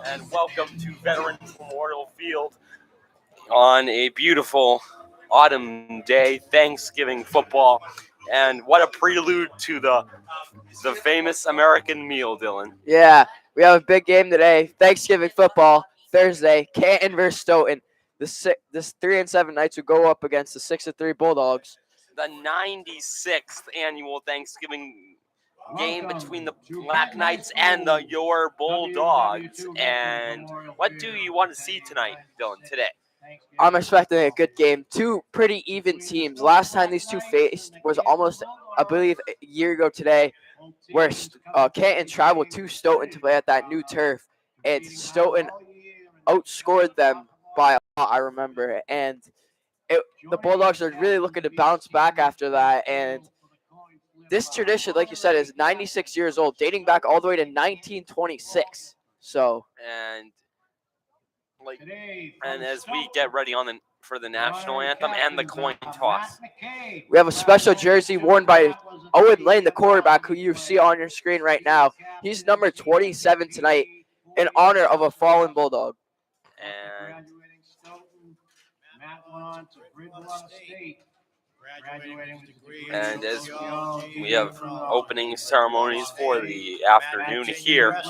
And welcome to Veterans Memorial Field on a beautiful autumn day, Thanksgiving football, and what a prelude to the famous American meal, Dylan. Yeah, we have a big game today. Thanksgiving football Thursday. Canton versus Stoughton. This 3-7 Knights will go up against the 6-3 Bulldogs. The 96th annual Thanksgiving game between the Black Knights and your Bulldogs. And what do you want to see tonight, Dylan, today? I'm expecting a good game. Two pretty even teams. Last time these two faced was almost, I believe, a year ago today, where Canton traveled to Stoughton to play at that new turf. And Stoughton outscored them by a lot, I remember. And the Bulldogs are really looking to bounce back after that. And this tradition, like you said, is 96 years old, dating back all the way to 1926. And as we get ready for the national anthem and the coin toss, we have a special jersey worn by Owen Lane, the quarterback, who you see on your screen right now. He's number 27 tonight in honor of a fallen Bulldog. And as we have opening ceremonies for the afternoon here,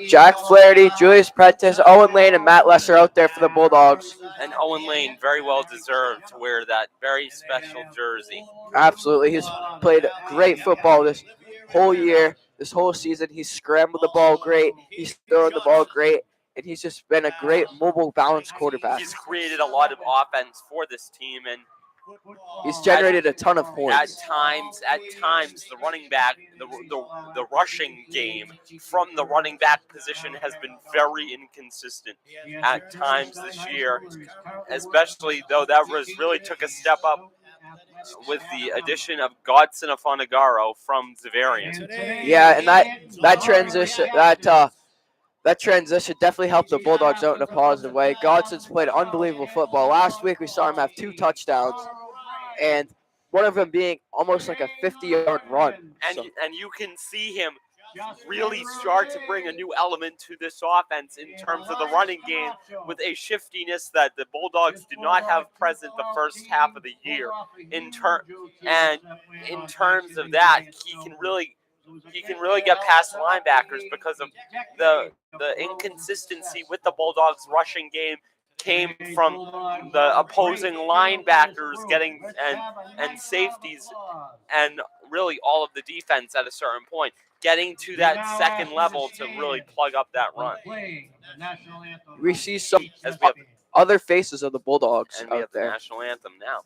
Jack Flaherty, Julius Prentice, Owen Lane, and Matt Lesser out there for the Bulldogs. And Owen Lane very well deserved to wear that very special jersey. Absolutely. He's played great football this whole year, this whole season. He's scrambled the ball great. He's throwing the ball great. And he's just been a great mobile, balanced quarterback. He's created a lot of offense for this team, and he's generated a ton of points. At times, the running back, the rushing game from the running back position has been very inconsistent at times this year, especially though that really took a step up with the addition of Godson Afonagaro from Zavarian. Yeah, and that transition definitely helped the Bulldogs out in a positive way. Godson's played unbelievable football. Last week we saw him have 2 touchdowns, and one of them being almost like a 50-yard run. And you can see him really start to bring a new element to this offense in terms of the running game with a shiftiness that the Bulldogs did not have present the first half of the year. In terms of that, he can really get past linebackers because of the inconsistency with the Bulldogs' rushing game came from the opposing linebackers getting and safeties and really all of the defense at a certain point getting to that second level to really plug up that run. We see some other faces of the Bulldogs and we out have there. The national anthem now.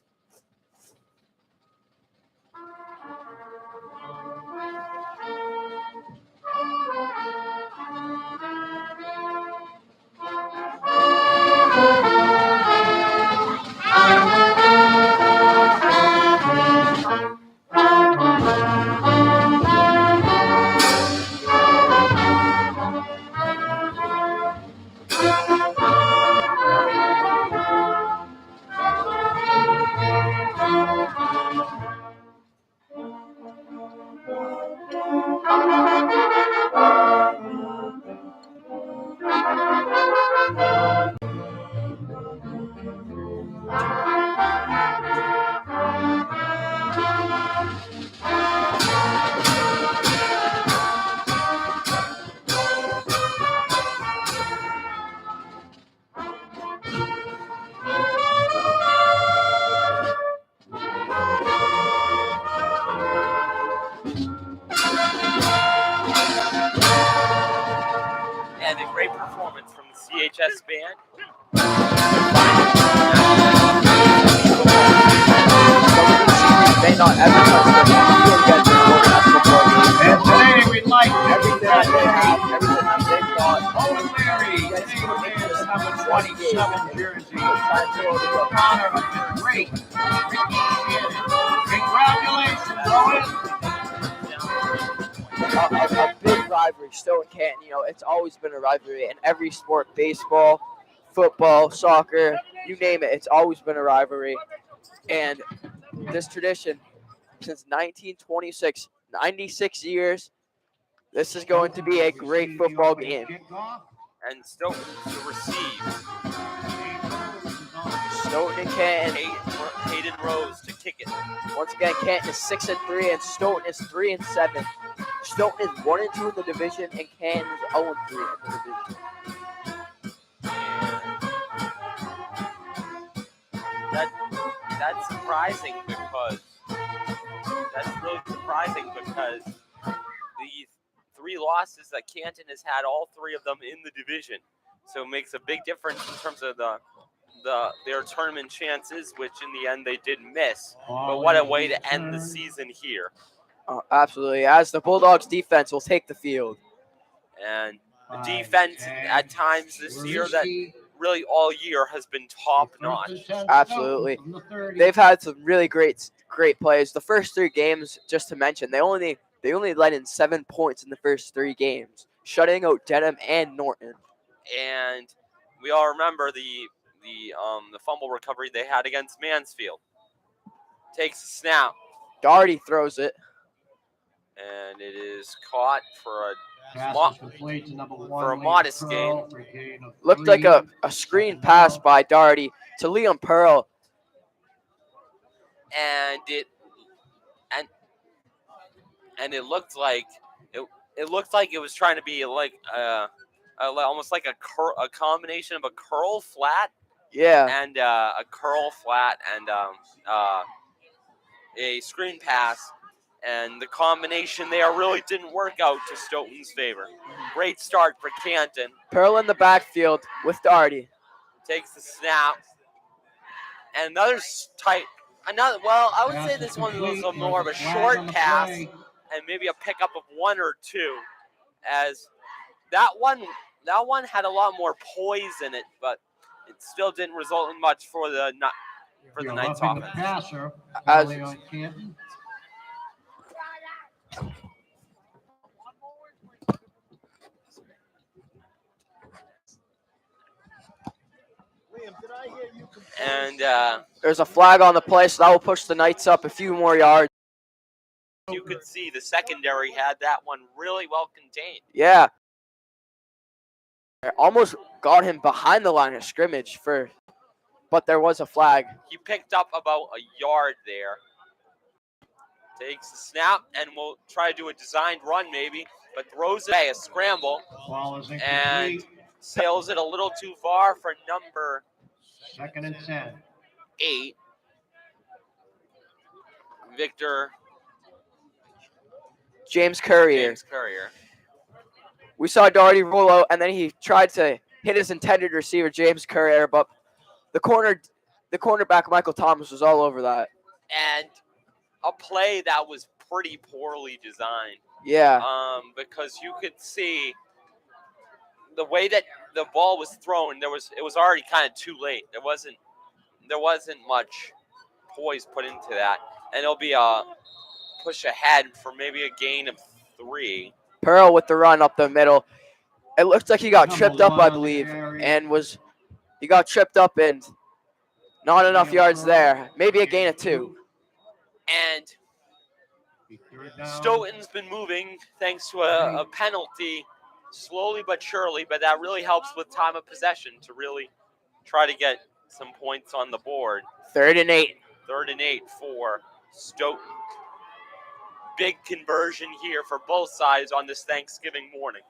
And a great performance from the CHS band. May not advertise them. And today we'd like to everything that they have, everything that they've got. Owen Larry, number 27 jersey, in honor of the great Ricky Cannon. Congratulations, Owen. A big rivalry, Stoughton Canton. It's always been a rivalry in every sport: baseball, football, soccer, you name it. It's always been a rivalry. And this tradition, since 1926, 96 years, this is going to be a great football game. And Stoughton to receive. Stoughton and Canton. Hayden Rose to kick it. Once again, Canton is 6-3 and Stoughton is 3-7. Stoughton is 1-2 in the division and Canton is 0-3 in the division. That's surprising because the 3 losses that Canton has had, all 3 of them in the division, so it makes a big difference in terms of their tournament chances, which in the end they did miss. But what a way to end the season here! Absolutely, as the Bulldogs defense will take the field. And the defense at times this year, that really all year, has been top notch. Absolutely, they've had some really great plays. The first 3 games, just to mention, they only let in 7 points in the first 3 games, shutting out Dedham and Norton. And we all remember the fumble recovery they had against Mansfield. Takes a snap. Doherty throws it. And it is caught for a modest gain. Looked like a screen pass by Doherty to Liam Pearl. And it looked like it was trying to be like almost like a combination of a curl flat, and a curl flat and a screen pass, and the combination there really didn't work out to Stoughton's favor. Great start for Canton. Pearl in the backfield with Doherty. Takes the snap, and another tight. Well, I would say this one was more of a short pass and maybe a pickup of 1 or 2, as that one had a lot more poise in it, but it still didn't result in much for the Knights offense. And there's a flag on the play, so that will push the Knights up a few more yards. You could see the secondary had that one really well contained. Yeah. Almost got him behind the line of scrimmage but there was a flag. He picked up about a yard there. Takes the snap and will try to do a designed run maybe, but throws it a scramble and sails it a little too far for number 2nd and 10. 8. Victor James Courier. We saw Doherty roll out, and then he tried to hit his intended receiver, James Courier, but the cornerback, Michael Thomas, was all over that. And a play that was pretty poorly designed. Yeah. Because you could see the way that the ball was thrown, it was already kind of too late. There wasn't much poise put into that. And it'll be a push ahead for maybe a gain of 3. Pearl with the run up the middle. It looks like he got tripped up, I believe, he got tripped up and not enough yards there. Maybe a gain of 2. And Stoughton's been moving thanks to a penalty, slowly but surely, but that really helps with time of possession to really try to get some points on the board. 3rd and 8. 3rd and 8 for Stoughton. Big conversion here for both sides on this Thanksgiving morning.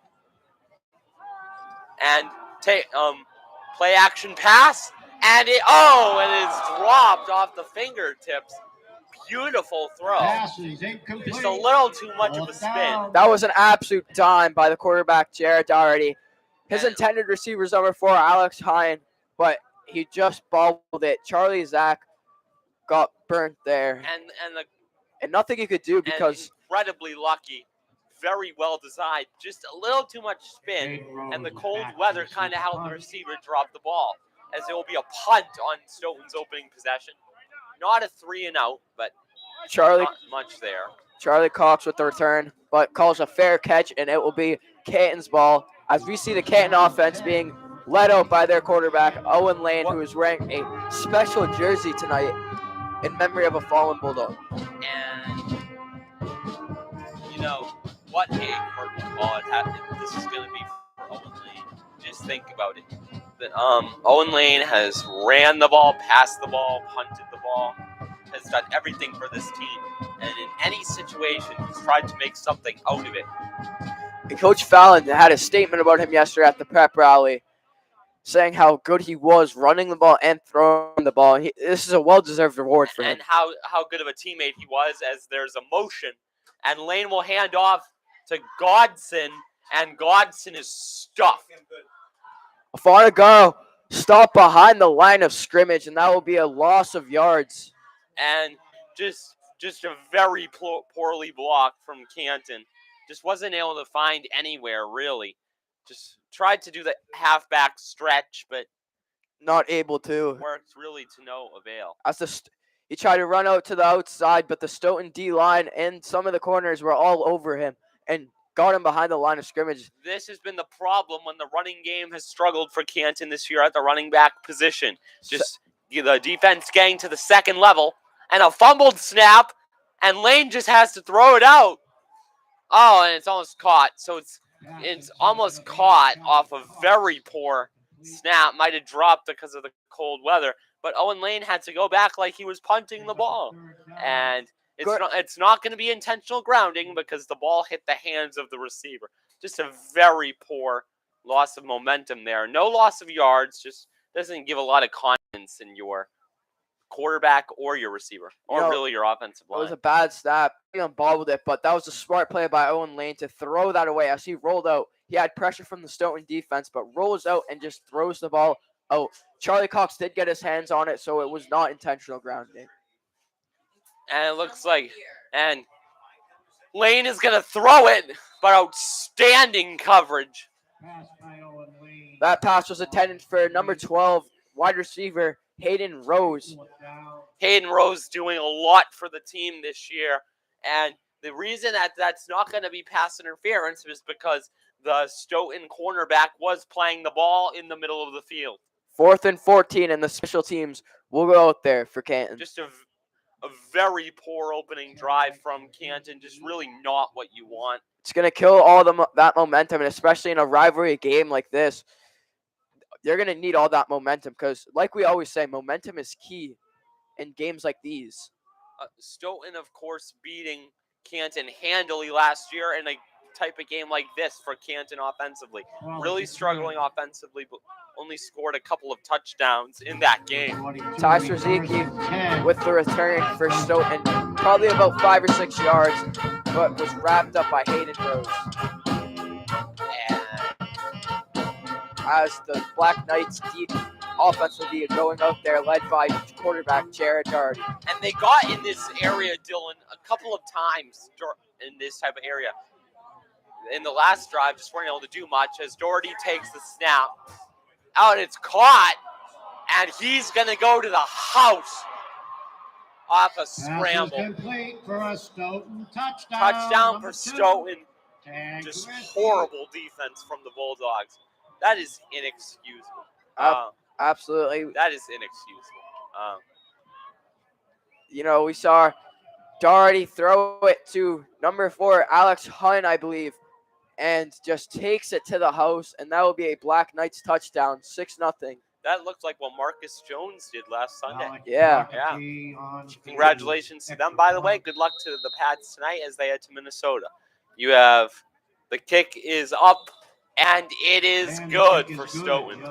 And play action pass, and it is dropped off the fingertips. Beautiful throw. Just a little too much of a spin. That was an absolute dime by the quarterback, Jared Doherty. His intended receiver is number 4, Alex Hine, but he just bobbled it. Charlie Zach got burnt there. And nothing he could do because... incredibly lucky. Very well designed. Just a little too much spin, and the cold weather kind of helped the receiver drop the ball, as it will be a punt on Stoughton's opening possession. Not a 3 and out, but not much there. Charlie Cox with the return, but calls a fair catch, and it will be Canton's ball. As we see the Canton offense being led out by their quarterback, Owen Lane, who is wearing a special jersey tonight in memory of a fallen Bulldog. And, what a curtain call this is going to be for Owen Lane. Just think about it. Owen Lane has ran the ball, passed the ball, punted the ball, has done everything for this team. And in any situation, he's tried to make something out of it. And Coach Fallon had a statement about him yesterday at the prep rally, saying how good he was running the ball and throwing the ball. This is a well-deserved reward for him. And how good of a teammate he was, as there's a motion. And Lane will hand off to Godson, and Godson is stuffed. Farnagaro stopped behind the line of scrimmage, and that will be a loss of yards. And just a very poorly blocked from Canton. Just wasn't able to find anywhere, really. Just tried to do the halfback stretch, but not able to. Worked really to no avail. He tried to run out to the outside, but the Stoughton D-line and some of the corners were all over him and got him behind the line of scrimmage. This has been the problem when the running game has struggled for Canton this year at the running back position. Just the defense getting to the second level, and a fumbled snap, and Lane just has to throw it out. Oh, and it's almost caught. So it's almost caught off a very poor snap. Might have dropped because of the cold weather. But Owen Lane had to go back like he was punting the ball. And it's not going to be intentional grounding because the ball hit the hands of the receiver. Just a very poor loss of momentum there. No loss of yards. Just doesn't give a lot of confidence in your quarterback or your receiver, or really your offensive line. It was a bad snap. He unbobbled it, but that was a smart play by Owen Lane to throw that away. As he rolled out, he had pressure from the Stoughton defense, but rolls out and just throws the ball out. Charlie Cox did get his hands on it, so it was not intentional grounding. And it looks like, and Lane is going to throw it, but outstanding coverage. That pass was intended for number 12, wide receiver, Hayden Rose. Hayden Rose doing a lot for the team this year. And the reason that's not going to be pass interference is because the Stoughton cornerback was playing the ball in the middle of the field. 4th and 14, and the special teams will go out there for Canton. Just a very poor opening drive from Canton. Just really not what you want. It's going to kill all that momentum, and especially in a rivalry game like this, you're going to need all that momentum because, like we always say, momentum is key in games like these. Stoughton, of course, beating Canton handily last year in a type of game like this for Canton offensively. Really struggling offensively, but only scored a couple of touchdowns in that game. Ty Strzicki with the return for Stoughton, probably about 5 or 6 yards, but was wrapped up by Hayden Rose. As the Black Knights offense will be going out there, led by quarterback Jared Doherty. And they got in this area, Dylan, a couple of times in this type of area. In the last drive, just weren't able to do much as Doherty takes the snap out. It's caught, and he's going to go to the house off a scramble. Complete for a Stoughton touchdown. Touchdown for Stoughton. Just horrible defense from the Bulldogs. That is inexcusable. Absolutely. That is inexcusable. We saw Doherty throw it to number 4, Alex Hunt, I believe, and just takes it to the house, and that will be a Black Knights touchdown, 6-0. That looked like what Marcus Jones did last Sunday. Yeah. Congratulations to them. By the way, good luck to the Pats tonight as they head to Minnesota. You have the kick is up, and it is good for Stoughton.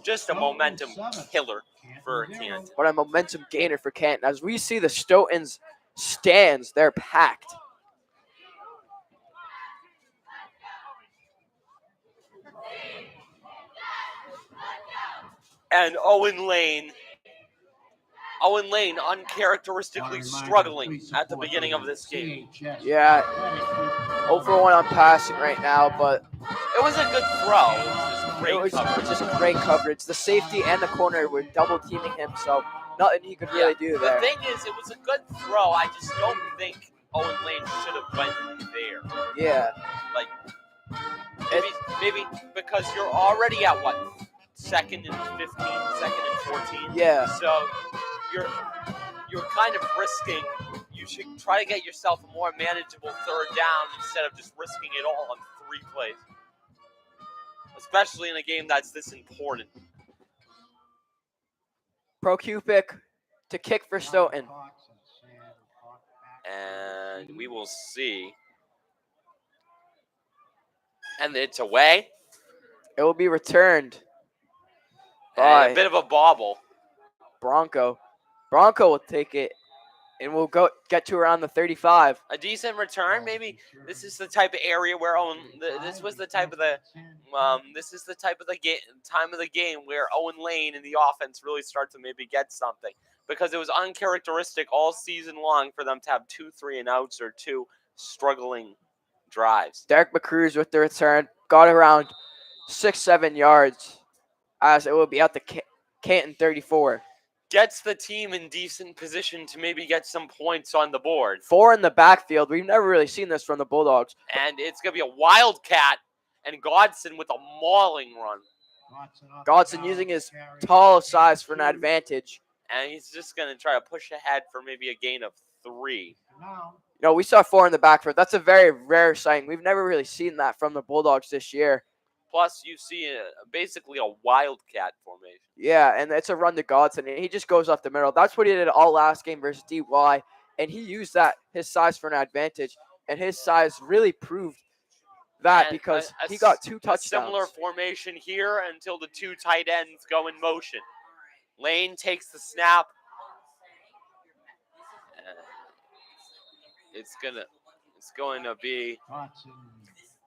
Just a momentum killer for Canton. What a momentum gainer for Canton. As we see the Stoughton's stands, they're packed. And Owen Lane uncharacteristically struggling at the beginning of this game. Yeah, 0 for 1 on passing right now, but it was a good throw. It was just great coverage. The safety and the corner were double teaming him, so nothing he could really do there. The thing is, it was a good throw. I just don't think Owen Lane should have went there. Yeah. Maybe because you're already at second and 15, second and 14. Yeah. So you're kind of risking. You should try to get yourself a more manageable third down instead of just risking it all on 3 plays, especially in a game that's this important. Prokupic to kick for Stoughton. And we will see. And it's away. It will be returned And by a bit of a bobble. Bronco. Bronco will take it and we'll get to around the 35. A decent return, maybe. This is the type of area where this was the type of this is the type of the time of the game where Owen Lane and the offense really start to maybe get something, because it was uncharacteristic all season long for them to have 2 3-and-outs or 2 struggling drives. Derek McCruz with the return got around 6-7 yards, as it will be at the Canton 34. Gets the team in decent position to maybe get some points on the board. 4 in the backfield. We've never really seen this from the Bulldogs. And it's going to be a wildcat, and Godson with a mauling run. Godson using his tall size for an advantage. And he's just going to try to push ahead for maybe a gain of 3. You know, we saw 4 in the backfield. That's a very rare sighting. We've never really seen that from the Bulldogs this year. Plus, you see basically a wildcat formation. Yeah, and it's a run to Godson, and he just goes up the middle. That's what he did all last game versus DY, and he used his size for an advantage, and his size really proved that, And because he got 2 A touchdowns. similar formation here until the 2 tight ends go in motion. Lane takes the snap. It's going to be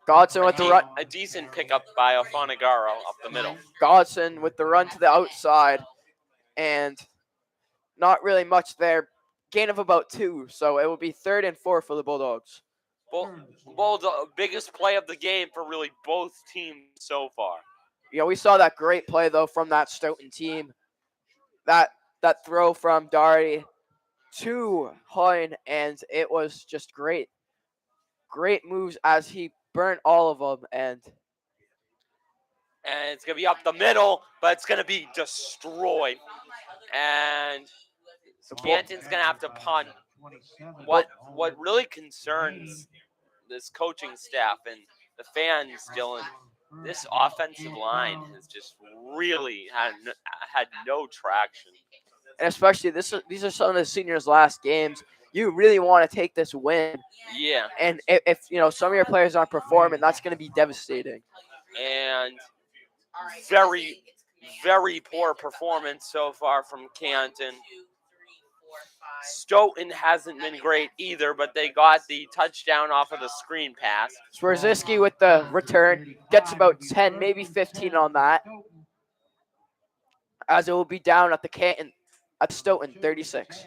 Godson with the run. a decent pickup by Ofanagaro up the middle. Godson with the run to the outside, and not really much there. Gain of about 2, so it will be 3rd and 4 for the Bulldogs. The biggest play of the game for really both teams so far. You know, we saw that great play, though, from that Stoughton team. That throw from Doherty to Hoyne, and it was just great. Great moves as he burnt all of them, and it's going to be up the middle, but it's going to be destroyed. And Canton's going to have to punt. What really concerns this coaching staff and the fans, Dylan, this offensive line has just really had no traction. And especially these are some of the seniors' last games. You really want to take this win. Yeah. And if you know some of your players aren't performing, that's going to be devastating. And very, very poor performance so far from Canton. Stoughton hasn't been great either, but they got the touchdown off of the screen pass. Swarziski with the return gets about 10, maybe 15 on that, as it will be down at the Stoughton 36.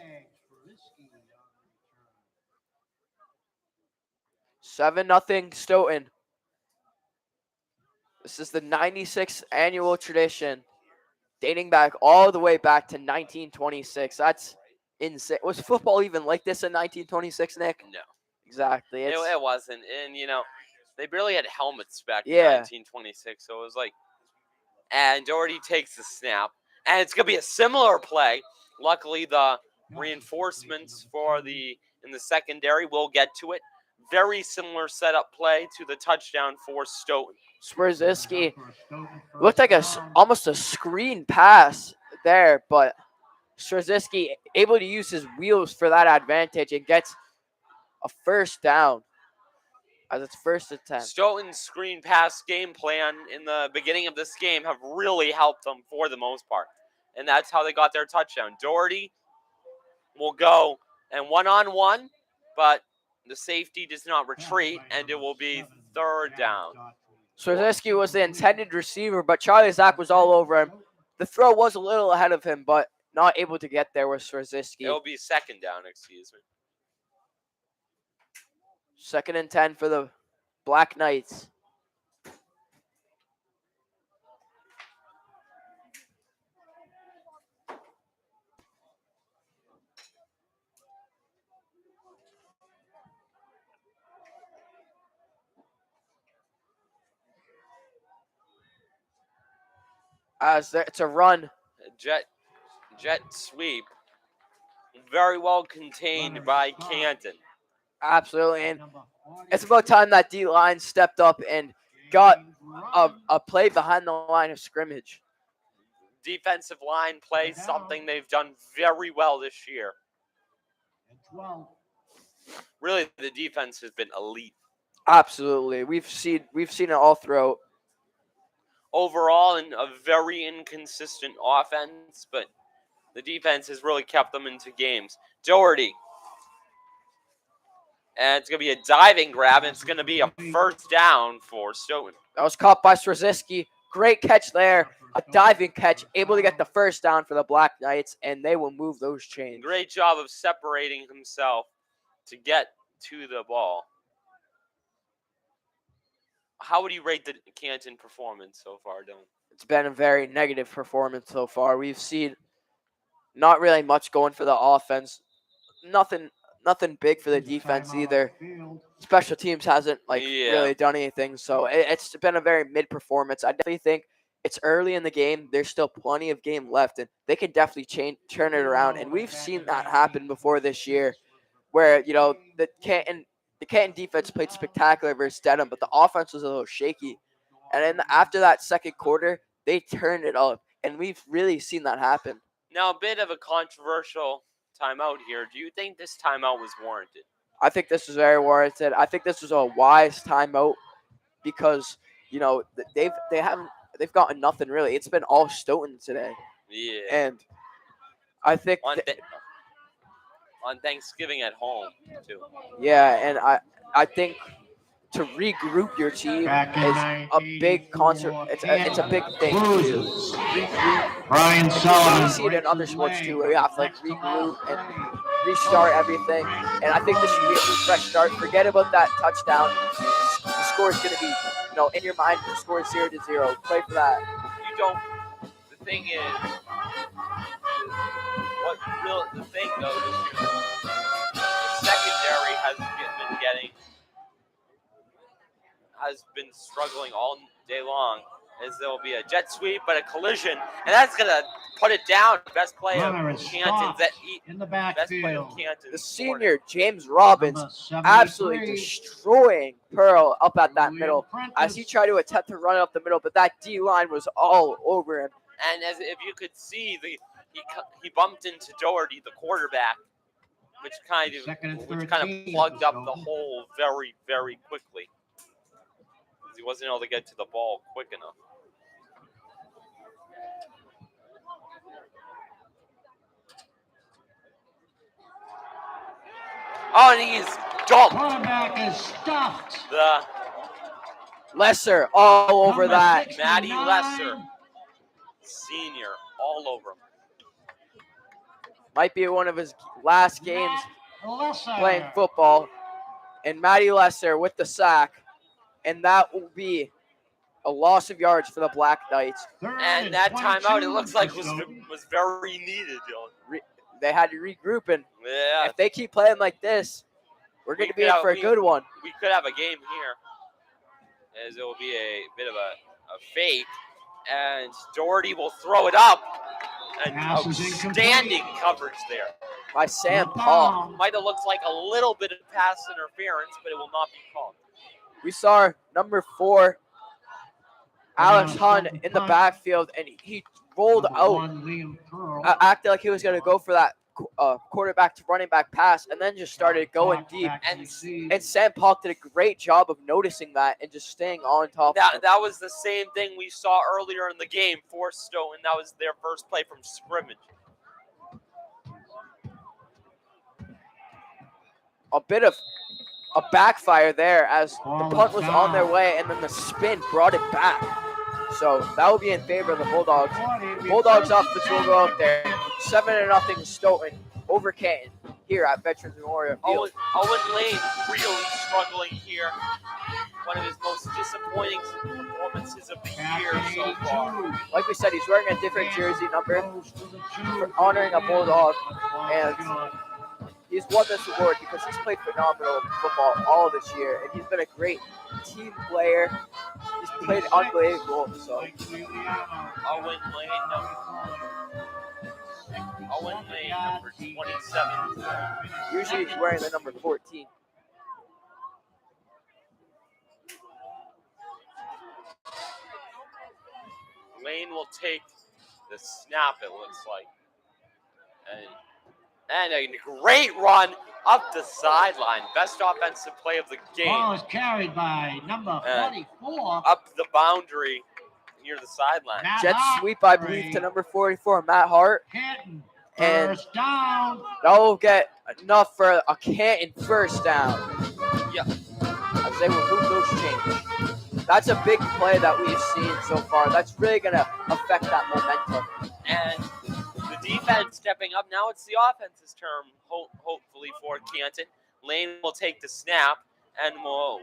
7-0 Stoughton. This is the 96th annual tradition, dating back all the way back to 1926. That's insane. Was football even like this in 1926, Nick? No. Exactly. It wasn't. And, they barely had helmets back in Yeah. 1926. So it was like, and Doherty takes the snap. And it's going to be a similar play. Luckily, the reinforcements in the secondary will get to it. Very similar setup play to the touchdown for Stoughton. Swarziski looked like almost a screen pass there, but Swarziski able to use his wheels for that advantage and gets a first down as its first attempt. Stoughton's screen pass game plan in the beginning of this game have really helped them for the most part. And that's how they got their touchdown. Doherty will go and one-on-one, but the safety does not retreat, and it will be 3rd down. Swarziski was the intended receiver, but Charlie Zach was all over him. The throw was a little ahead of him, but not able to get there with Swarziski. It will be 2nd down, excuse me. 2nd and 10 for the Black Knights. As it's a run. Jet sweep. Very well contained by Canton. Absolutely. And it's about time that D line stepped up and got a play behind the line of scrimmage. Defensive line play, something they've done very well this year. Really, the defense has been elite. Absolutely. We've seen it all throughout. Overall, in a very inconsistent offense, but the defense has really kept them into games. Doherty. And it's going to be a diving grab, and it's going to be a first down for Stoughton. That was caught by Straczynski. Great catch there. A diving catch, able to get the first down for the Black Knights, and they will move those chains. Great job of separating himself to get to the ball. How would you rate the Canton performance so far, Dylan? It's been a very negative performance so far. We've seen not really much going for the offense. Nothing big for the defense either. Special teams hasn't really done anything, so it's been a very mid performance. I definitely think it's early in the game. There's still plenty of game left, and they can definitely turn it around. And we've seen that happen before this year, where the Canton defense played spectacular versus Dedham, but the offense was a little shaky. And then after that second quarter, they turned it up, and we've really seen that happen. Now, a bit of a controversial timeout here. Do you think this timeout was warranted? I think this was very warranted. I think this was a wise timeout because they've gotten nothing really. It's been all Stoughton today. Yeah. And I think on Thanksgiving at home too. Yeah, and I think to regroup your team is a big concert. It's a big thing to regroup. Brian Sullivan. We see it in other sports too, where you have to regroup and restart everything. And I think this should be a fresh start. Forget about that touchdown. The score is going to be, in your mind, the score is 0-0. Play for that. You don't. The thing is, the thing though this year, the secondary has been struggling all day long. As there will be a jet sweep, but a collision, and that's gonna put it down. Best play of Canton's in the best play of backfield. Canton's. The senior, James Robbins, absolutely destroying Pearl up at that middle as he tried to attempt to run up the middle, but that D-line was all over him. And as if you could see, he bumped into Doherty, the quarterback, which kind of plugged up the hole very, very quickly. He wasn't able to get to the ball quick enough. Oh, and he's dumped. Quarterback is stuffed. The Lesser all over Number that. 69. Matty Lesser, senior, all over him. Might be one of his last games Lesser. playing football. And Matty Lesser with the sack. And that will be a loss of yards for the Black Knights. And that timeout, it looks like was very needed, Dylan. They had to regroup, and Yeah, if they keep playing like this, we're going to be in for a good one. we could have a game here, as it will be a bit of a fake, and Doherty will throw it up, and Pass is outstanding coverage there. By Sam Paul. Might have looked like a little bit of pass interference, but it will not be called. We saw number 4, Alex Hunt, in the backfield, and he rolled out, acted like he was going to go for that quarterback to running back pass, and then just started going deep. And Sam Paul did a great job of noticing that and just staying on top of it. That was the same thing we saw earlier in the game for Stoughton. That was their first play from scrimmage. A bit of a backfire there as the punt was on their way, and then the spin brought it back. So that will be in favor of the Bulldogs. Bulldogs offense will go out there 7-0 Stoughton over Canton here at Veterans Memorial Field. Owen Lane really struggling here. One of his most disappointing performances of the year so far. Like we said, he's wearing a different jersey number for honoring a Bulldog, and he's won this award because he's played phenomenal football all this year, and he's been a great team player. He's played unbelievable. So Owen Lane, number 27. usually he's wearing the number 14. Lane will take the snap, it looks like. And a great run up the sideline. Best offensive play of the Ball game. is carried by number 44. Up the boundary near the sideline. Matt Jet Hart sweep, I for believe, a to number 44, Matt Hart. Canton. And First down. that will get enough for a Canton first down. Yep. As they will move those chains. That's a big play that we've seen so far. That's really going to affect that momentum. And the defense stepping up. Now it's the offense's turn, hopefully, for Canton. Lane will take the snap, and we'll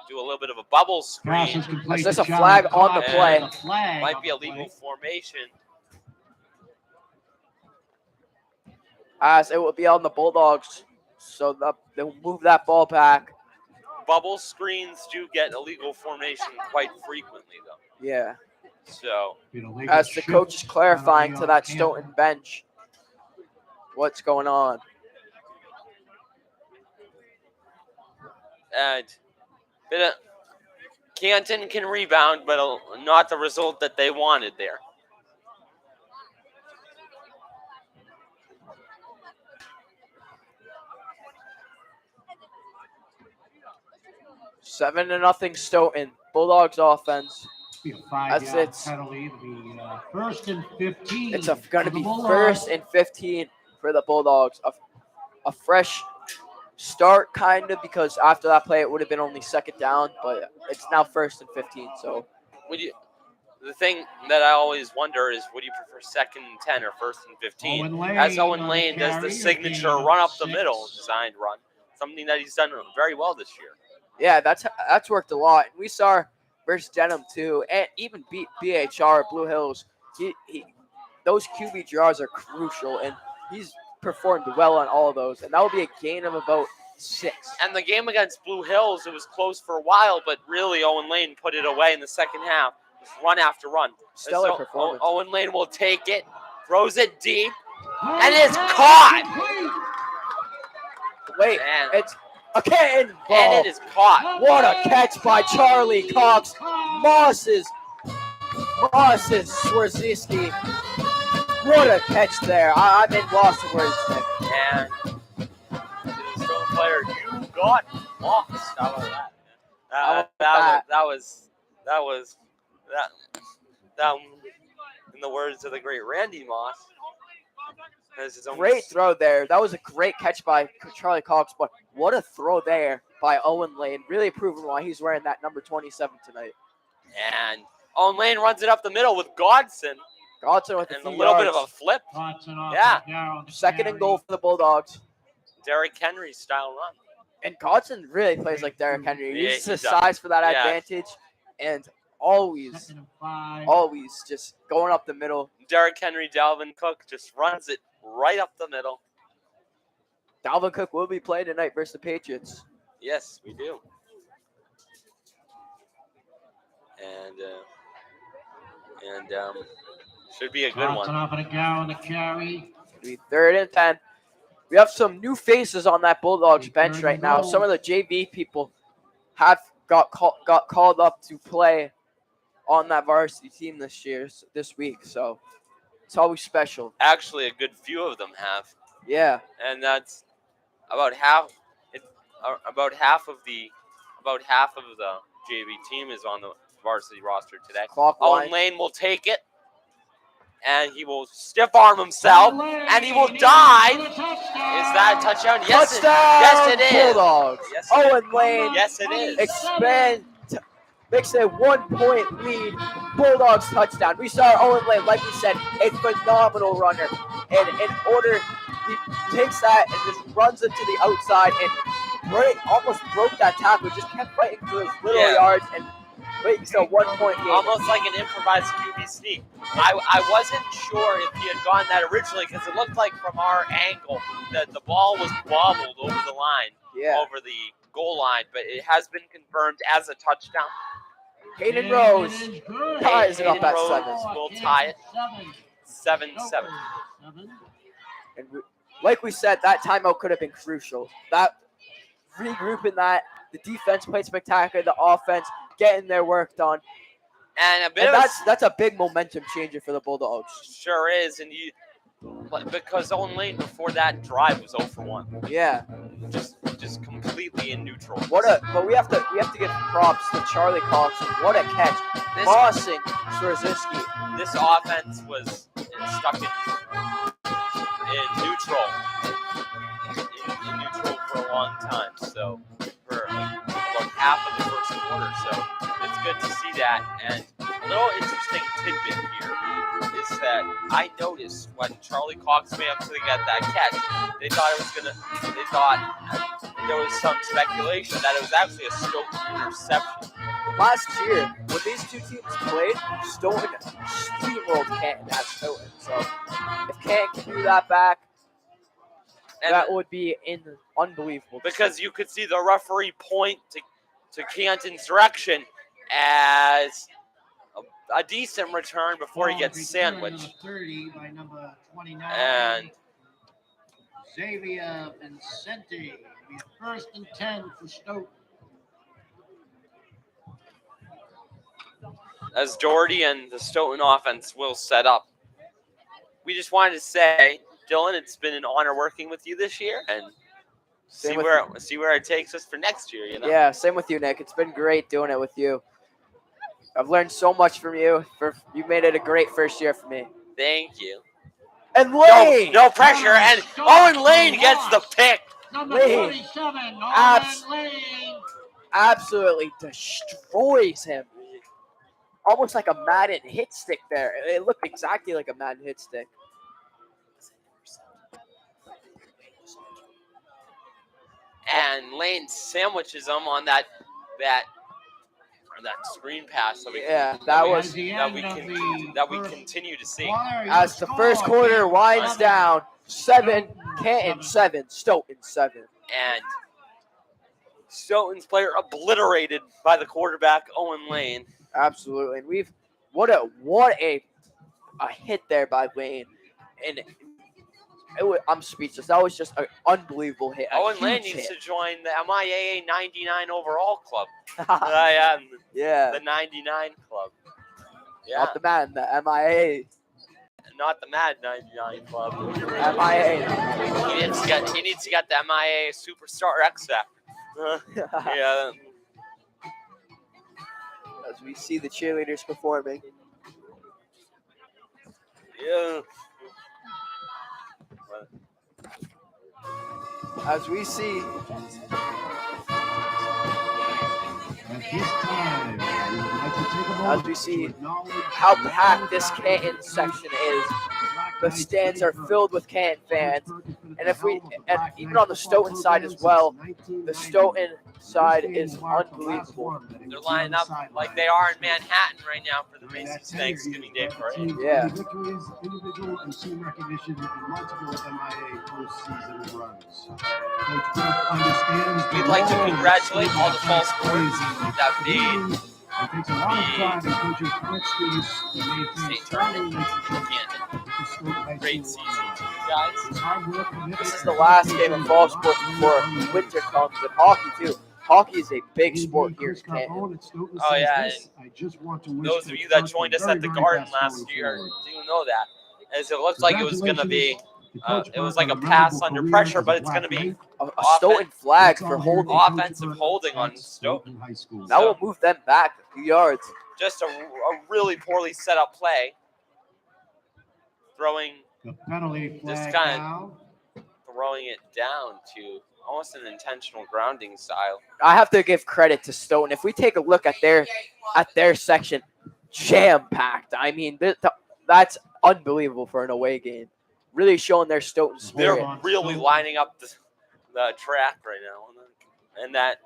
do a little bit of a bubble Pass screen. is complete Is this to a Charlie flag on the Clark. play? And a flag Might on be a the legal play. formation. As it will be on the Bulldogs. So they'll move that ball back. Bubble screens do get illegal formation quite frequently, though. Yeah. So Been a legal As the shift coach is clarifying on to that Canton. Stoughton bench what's going on. and Canton can rebound, but not the result that they wanted there. Seven to nothing Stoughton. Bulldogs offense. Be a As 5-yard it's penalty. It'll be first and 15. It's going to for the be Bulldogs. first and 15 for the Bulldogs. A fresh start, kind of, because after that play, it would have been only second down, but it's now first and 15. So The thing that I always wonder is, would you prefer second and 10 or first and 15? Owen Lane As Owen on Lane does the carry, signature gain of run up the 6. middle designed run, something that he's done very well this year. yeah, that's worked a lot. And we saw versus Denham too, and even BHR Blue Hills. Those QB draws are crucial, and he's performed well on all of those. And that will be a gain of about 6. And the game against Blue Hills, it was close for a while, but really Owen Lane put it away in the second half, run after run. Stellar So performance. Owen Lane will take it, throws it deep, and it's caught. Wait, Man. it's a Canton ball. And it is caught. What a catch by Charlie Cox. Moss's Swarzewski. What a catch there. I'm in lost of words there. And to the Stone player, you got lost. How about that? That was in the words of the great Randy Moss. Has his own Great throw there. That was a great catch by Charlie Cox, but what a throw there by Owen Lane. Really proving why he's wearing that number 27 tonight. And Owen Lane runs it up the middle with Godson. Godson with And a a few little bit yards. of a flip. Yeah. Second and goal for the Bulldogs. Derrick Henry style run. And Godson really plays like Derrick Henry. He Yeah, uses he his does. size for that Yeah. advantage, and always just going up the middle. Derrick Henry, Dalvin Cook just runs it right up the middle. Dalvin Cook will be playing tonight versus the Patriots. Yes, we do. And should be a good one. Off and a down the carry. It'll be 3rd and 10. We have some new faces on that Bulldogs bench right now. Some of the JV people have got called up to play on that varsity team this week. So it's always special. Actually, a good few of them have, Yeah. and that's about half. About half of the JV team is on the varsity roster today. Clockwise. Owen Lane will take it, and he will stiff arm himself, and he will dive. Is that a touchdown? Yes, Touchdown! yes, it is. Bulldogs. Yes, it is. Owen Lane Yes, it is. makes a 1-point lead. Bulldogs touchdown. We saw Owen Lane, like we said, a phenomenal runner. And in order, he takes that and just runs it to the outside and almost broke that tackle. Just kept fighting for those little yards and makes a 1-point game. Almost like an improvised QB sneak. I wasn't sure if he had gone that originally because it looked like from our angle that the ball was bobbled over the line, Yeah. over the goal line, but it has been confirmed as a touchdown. Hayden Rose ties it up Hayden at Rose 7. will tie it 7-7. And like we said, that timeout could have been crucial. That regrouping that, the defense played spectacular, the offense getting their work done. And That's a big momentum changer for the Bulldogs. sure is, and because Owen Lane before that drive was 0 for 1. Yeah. Just completely in neutral. But we have to give props to Charlie Cox. What a catch. Mossing Swarzynski. This offense was stuck in neutral. In neutral for a long time. So for about half of the first quarter. So it's good to see that. And a little interesting tidbit here is that I noticed when Charlie Cox made up to get that catch, they thought there was some speculation that it was actually a Stoughton interception. Last year, when these two teams played, Stoughton steamrolled Canton at Stoughton. So if Canton can do that back, that would be unbelievable. Because you could see the referee point to Canton's direction as a decent return before he gets sandwiched. 30 by number 29. And Xavier Vincenti. First and 10 for Stoughton. as Doherty and the Stoughton offense will set up. We just wanted to say, Dylan, it's been an honor working with you this year, and see where it takes us for next year. You know? Yeah, same with you, Nick. It's been great doing it with you. I've learned so much from you. You made it a great first year for me. Thank you. And Lane! No pressure, and Owen Lane gets the pick. Number Lane. 47, Owen Lane. Absolutely destroys him. Almost like a Madden hit stick there. It looked exactly like a Madden hit stick. And Lane sandwiches him on that screen pass. So that we continue to see. As the first quarter winds down, Canton 7, Stoughton 7. And Stoughton's player obliterated by the quarterback, Owen Lane. Absolutely. And what a hit there by Lane. And I'm speechless. That was just an unbelievable hit. Owen Lane needs to join the MIAA 99 overall club. Yeah. The 99 club. Yeah. Not the Madden, the MIA. Not the Mad 99 club. MIA. He needs to get the MIA Superstar X Factor. Yeah. As we see the cheerleaders performing. Yeah. As we see. As we see how packed this Canton section is. The stands are filled with Canton fans. And even on the Stoughton side as well, the Stoughton side is unbelievable. They're lining up like they are in Manhattan right now for the Macy's Thanksgiving Day Parade. Yeah. Individual and team recognition in multiple MIA postseason runs. We'd like to congratulate all the fall sports that made it takes a lot of pride in coaching college students state tournament in Canton. Great season to you guys. This is the last game of fall sports before winter comes, and hockey too. Hockey is a big sport here in Canton. Oh yeah, and those of you that joined us at the Garden last year do know that, as it looked like it was going to be, it was like a pass under pressure, but it's going to be a Stoughton flag for holding. Offensive holding on Stoughton. That will move them back a few yards. Just a really poorly set up play. Throwing it down to almost an intentional grounding style. I have to give credit to Stoughton. If we take a look at their section, jam-packed. I mean, that's unbelievable for an away game. Really showing their Stoughton spirit. They're really lining up the track right now. And that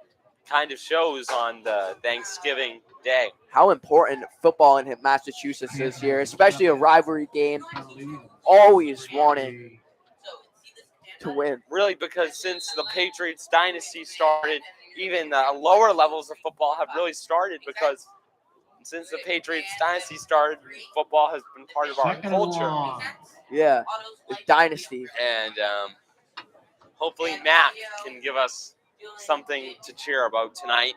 kind of shows on the Thanksgiving Day. How important football in Massachusetts is here, especially a rivalry game. Always wanting to win. Really, because since the Patriots dynasty started, even the lower levels of football have really started because since the Patriots dynasty started, football has been part of our Second and culture. long. Yeah, the dynasty. And hopefully Matt can give us something to cheer about tonight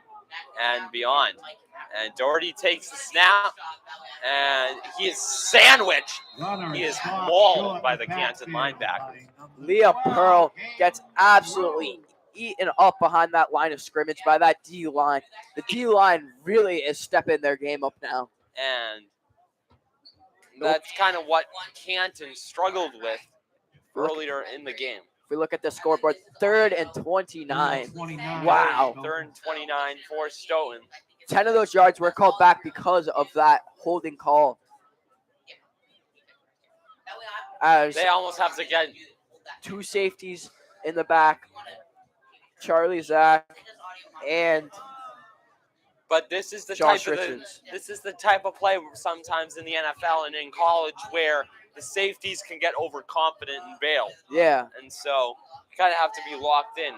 and beyond. And Doherty takes the snap, and he is sandwiched. Runner He is stopped mauled short by in the Canton backfield linebacker. by number Leah 12, Pearl Hayes gets absolutely eaten up behind that line of scrimmage by that D line. The D line really is stepping their game up now. And that's kind of what Canton struggled with earlier in the game. If we look at the scoreboard, 3rd and 29. 29. Wow. 3rd and 29 for Stoughton. 10 of those yards were called back because of that holding call. As They almost have to get 2 safeties in the back, Charlie Zach and But this is the Josh type of Richards. this is the type of play sometimes in the NFL and in college where the safeties can get overconfident and bail. Yeah. And so you kind of have to be locked in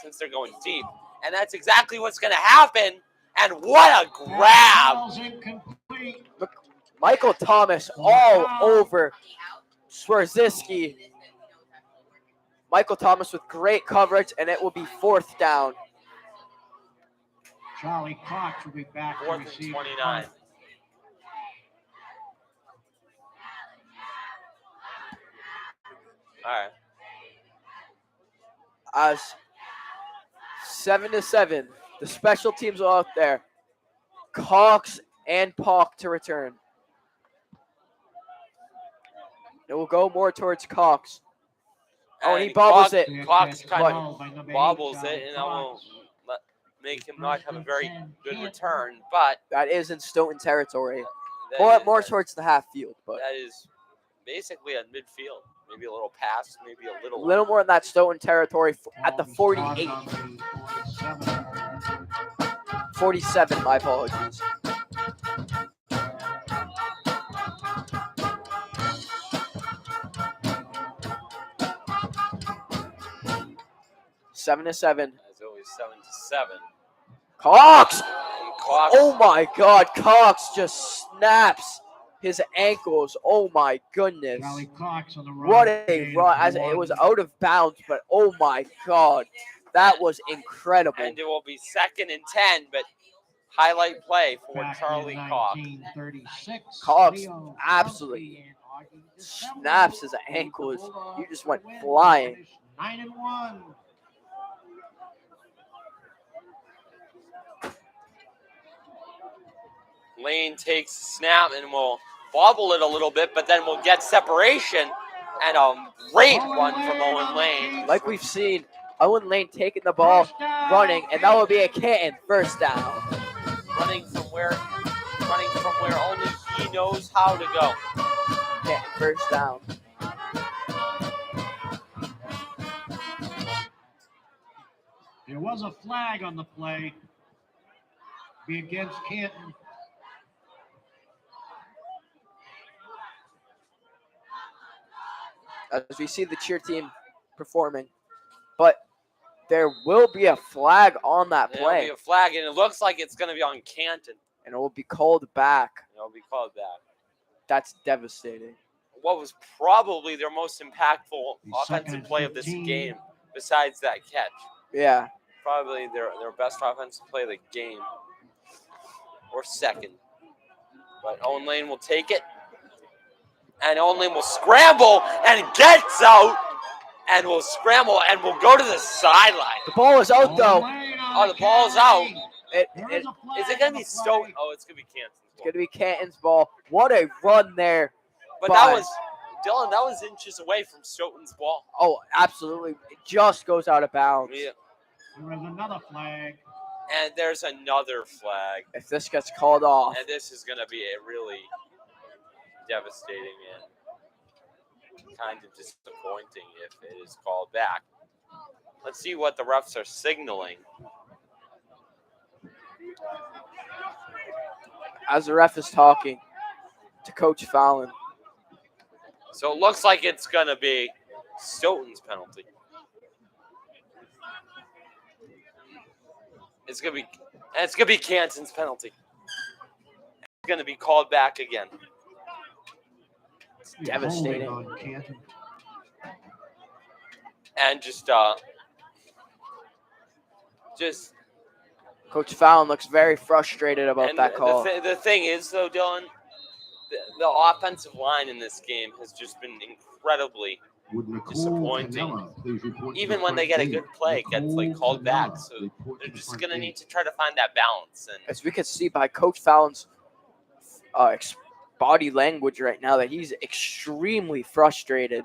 since they're going deep. And that's exactly what's going to happen. And what a grab! Ball's incomplete. Michael Thomas all over Swerziski. Michael Thomas with great coverage, and it will be 4th down. Charlie Cox will be back to 4th and receive. 29. All right. As 7-7, the special teams are out there. Cox and Palk to return. It will go more towards Cox. Oh, and he bobbles it. Cox kind But- of bobbles it, and that will make him not have a very good return. But That is in Stoughton territory. that More is- towards the half field, but that is basically at midfield. Maybe a little pass, maybe a a little. little more in that Stoughton territory at the 48. 47, my apologies. Seven to 7. As always, 7-7. Cox! And Cox, Oh my God! Cox just snaps his ankles. Oh my goodness! Charlie Cox on the run. What a run! As it was out of bounds, but oh my God, that was incredible. and it will be 2nd and 10, but highlight play for Back Charlie in Cox. 1936, Cox Leo absolutely Krosky and Augie DeSemble snaps his lead the ankles. Bulldogs You just to went win. flying. Finish 9-1. Lane takes the snap and will bobble it a little bit, but then we'll get separation and a great run from Owen Lane. Like we've seen, Owen Lane taking the ball, First down, running, and that will be a Canton first down. running from where only he knows how to go. Canton first down. There was a flag on the play. Be against Canton. As we see the cheer team performing, but there will be a flag on that There'll play, be a flag, and it looks like it's going to be on Canton. and it will be called back. It'll be called that. That's devastating. What was probably their most impactful Second offensive and play of this 15. game, besides that catch. Yeah, Probably their best offensive play of the game, or second. But Owen Lane will take it, and Owen Lane will scramble and gets out, and will scramble and will go to the sideline. the ball is out though. Oh, the ball's out. Is it going to be Stone? Oh, it's going to be Canton's It's ball. going to be Canton's ball. What a run there. But that was, Dylan, that was inches away from Stoughton's ball. Oh, absolutely. It just goes out of bounds. Yeah. There is another flag. And there's another flag. If this gets called off, And this is going to be a really devastating and kind of disappointing if it is called back. Let's see what the refs are signaling. as the ref is talking to Coach Fallon. So it looks like it's going to be Stoughton's penalty. It's going to be Canton's penalty. going to be called back again. It's devastating. Holding on Canton. And just Coach Fallon looks very frustrated about and that call. the thing is, though, Dylan, the offensive line in this game has just been incredibly Would Nicole disappointing. Canella please report to Even the when they front get a gate? good play, it gets like Nicole called back. Canella, So report they're to the just front going to gate. need to try to find that balance. And As we can see by Coach Fallon's body language right now that he's extremely frustrated.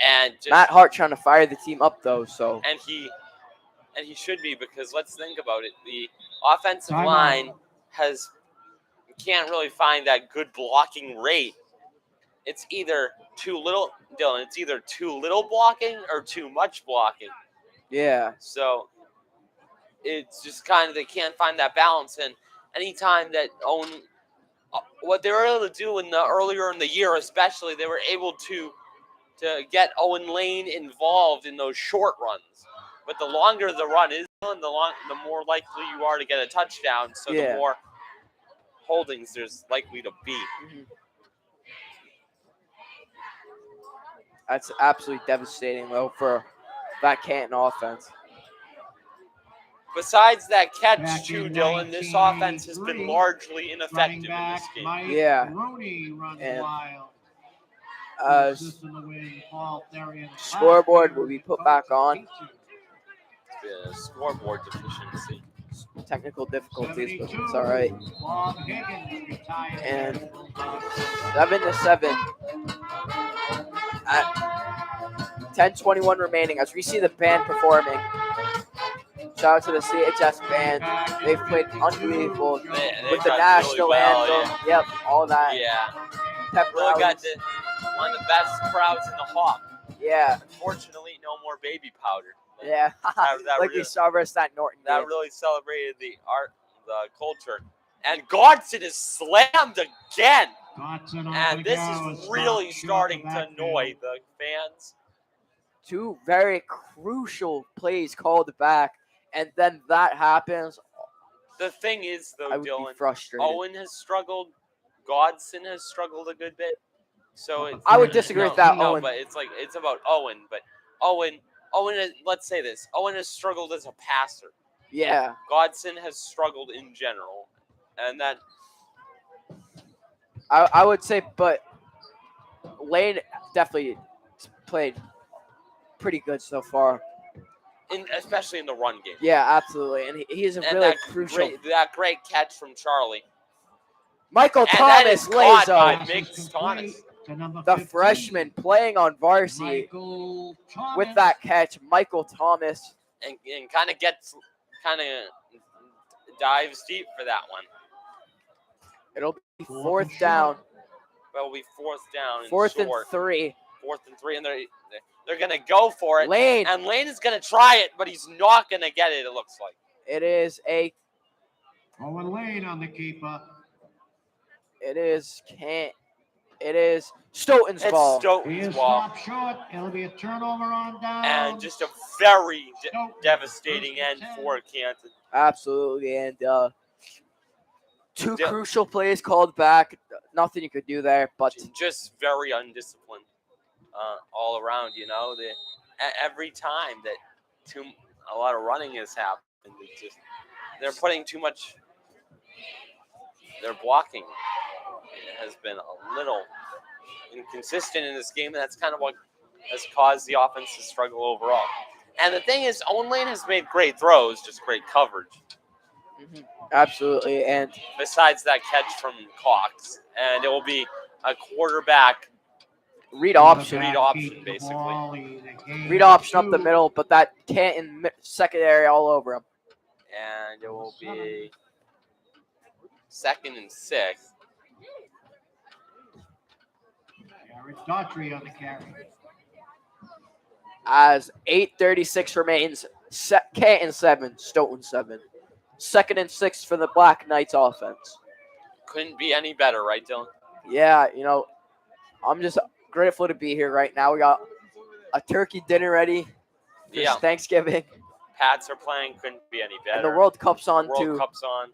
and just Matt Hart trying to fire the team up though, so and he should be, because let's think about it. The offensive Timeout. line can't really find that good blocking rate. It's either too little, Dylan. It's either too little blocking or too much blocking. yeah. So it's just kind of they can't find that balance. And anytime that Owen, what they were able to do earlier in the year, especially, they were able to get Owen Lane involved in those short runs. But the longer the run is, the more likely you are to get a touchdown. So Yeah. the more holdings there's likely to be. Mhm. That's absolutely devastating though for that Canton offense. Besides that catch, Back too, in Dylan, this offense has been 1983, largely Running ineffective in back this game. Mike Yeah. Rooney runs And wild. As Assist in the wing, Paul Therian. scoreboard will be put back on. The scoreboard deficiency. Technical difficulties, but 72, it's all right. Bob Higgins retired. And 7-7 at 10:21 remaining. As we see the band performing. Shout out to the CHS band. They've played unbelievable They've with the done national really well, anthem. Yep, all that. Yeah, Pep really got rallies. one of the best crowds in the Hawk. Yeah, Unfortunately, no more baby powder. yeah. That Like really, we saw versus that Norton that game. really celebrated the culture. And Godson is slammed again. Godson on And the this go, is stopped really short starting of to that annoy field. the fans. Two very crucial plays called back, and then that happens. The thing is, though, I would be Dylan, frustrated. Owen has struggled. Godson has struggled a good bit. So it's, I would disagree with that, No, Owen. but it's about Owen. But Owen has, let's say this: Owen has struggled as a passer. Yeah, Godson has struggled in general, and that I would say, but Lane definitely played pretty good so far. especially in the run game. Yeah, absolutely, and he is a And really that crucial. that great catch from Charlie. Michael And that is Thomas caught Lazo, by Pass Big is Thomas. complete to number the 15, freshman playing on varsity Michael Thomas. with that catch. Michael Thomas. And kind of dives deep for that one. It'll be Fourth fourth and down, Well, it'll be fourth down and fourth and short. 3. 4th and 3, and they're gonna go for it. Lane. And Lane is gonna try it, but he's not gonna get it. It looks like. It is Owen Lane on the keeper. It is Stoughton's It's ball. He Stoughton's is ball, stopped short. It'll be a turnover on down. and just a very Stoughton, devastating first end and 10. for Canton. Absolutely, and two Yeah. crucial plays called back. Nothing you could do there, but Just very undisciplined all around. Every time that a lot of running has happened, they're putting too much. Their blocking has been a little inconsistent in this game, and that's kind of what has caused the offense to struggle overall. And the thing is, Owen Lane has made great throws, just great coverage. absolutely, and Besides that catch from Cox, and it will be a quarterback. read option. Read option, basically. Read option up the middle, but that Canton secondary all over him. And it will be 2nd and 6. Jared Daughtry on the carry. As 8:36 remains, Canton 7, Stoughton 7. 2nd and 6 for the Black Knights offense. Couldn't be any better, right, Dylan? Yeah, I'm just grateful to be here right now. We got a turkey dinner ready for Yeah. Thanksgiving, Pats are playing. Couldn't be any better. and the World Cup's on World too. Cup's on.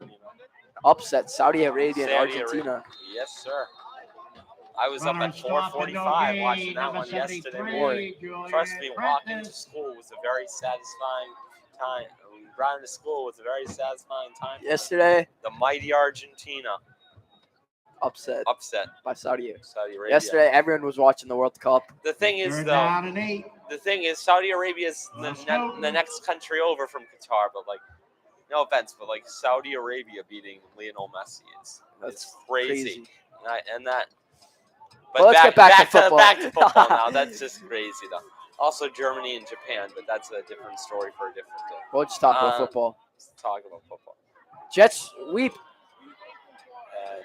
upset Saudi Arabia and Saudi Argentina. Yes, sir. I was up Runner at stopped and no 4:45 gain. watching that Number one yesterday 73, morning. Trust me, Julian walking to Prentice. school was a very satisfying time. Riding to school was a very satisfying time. for me. Yesterday, The mighty Argentina upset upset by Saudi. Saudi Arabia. Yesterday, everyone was watching the World Cup. The thing is, Third though, down and 8. the thing is, Saudi Arabia is Well, the Stoughton. next country over from Qatar, but like, no offense, but like Saudi Arabia beating Lionel Messi is That's crazy. crazy. And that. But Well, let's get back to football. Back to football now. That's just crazy, though. Also, Germany and Japan, but that's a different story for a different day. We'll just talk about football. Let's talk about football. Jets sweep. And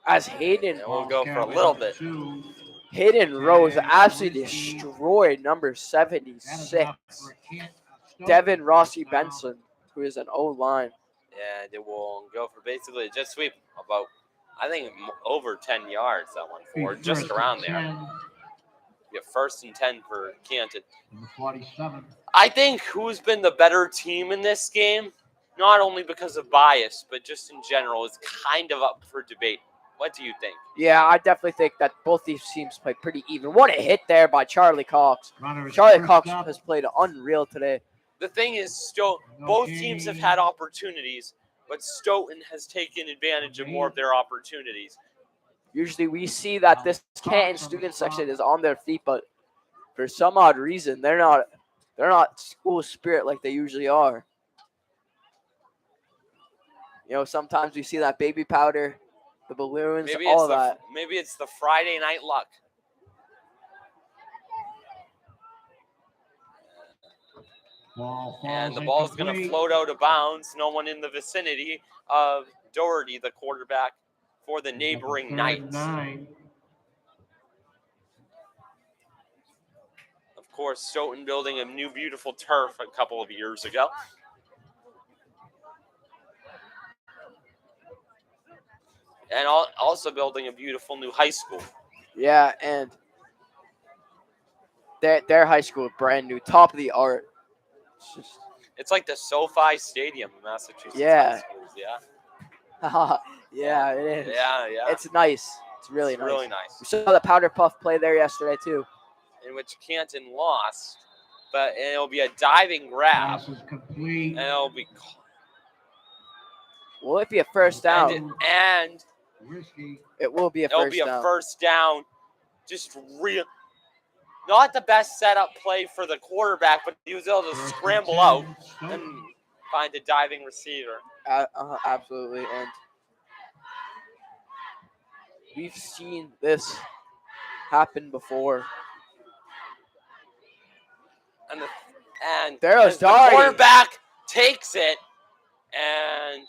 As Hayden we'll go for a little bit. Hayden Rose absolutely destroyed number 76, Devin Rossi Benson, who is an O-line. And it will go for basically a jet sweep about, I think, over 10 yards that one for, just around there. Yeah, 1st and 10 for Canton. 47. I think who's been the better team in this game, not only because of bias, but just in general, is kind of up for debate. What do you think? Yeah, I definitely think that both these teams played pretty even. What a hit there by Charlie Cox. Runner is Charlie first Cox up. has played unreal today. The thing is, both teams have had opportunities, but Stoughton has taken advantage of more of their opportunities. Usually we see that this Canton student section is on their feet, but for some odd reason, they're not school spirit like they usually are. You know, sometimes we see that baby powder, the balloons, all of that. Maybe it's the Friday night luck. And the ball's going to float out of bounds. No one in the vicinity of Doherty, the quarterback for the neighboring Knights. Of course, Stoughton building a new beautiful turf a couple of years ago. And also building a beautiful new high school. Yeah, and their high school is brand new, top of the art. It's like the SoFi Stadium in Massachusetts. Yeah. High schools, yeah. Yeah, it is. Yeah. It's nice. It's really nice. Really nice. We saw the Powder Puff play there yesterday too. In which Canton lost, but it'll be a diving grab. Pass is complete. And it'll be. Will it be a first down? And Risky. It will be a first down. It'll be a first down. Just real. Not the best setup play for the quarterback, but he was able to scramble out and find a diving receiver. Absolutely, and we've seen this happen before. And there's the quarterback takes it, and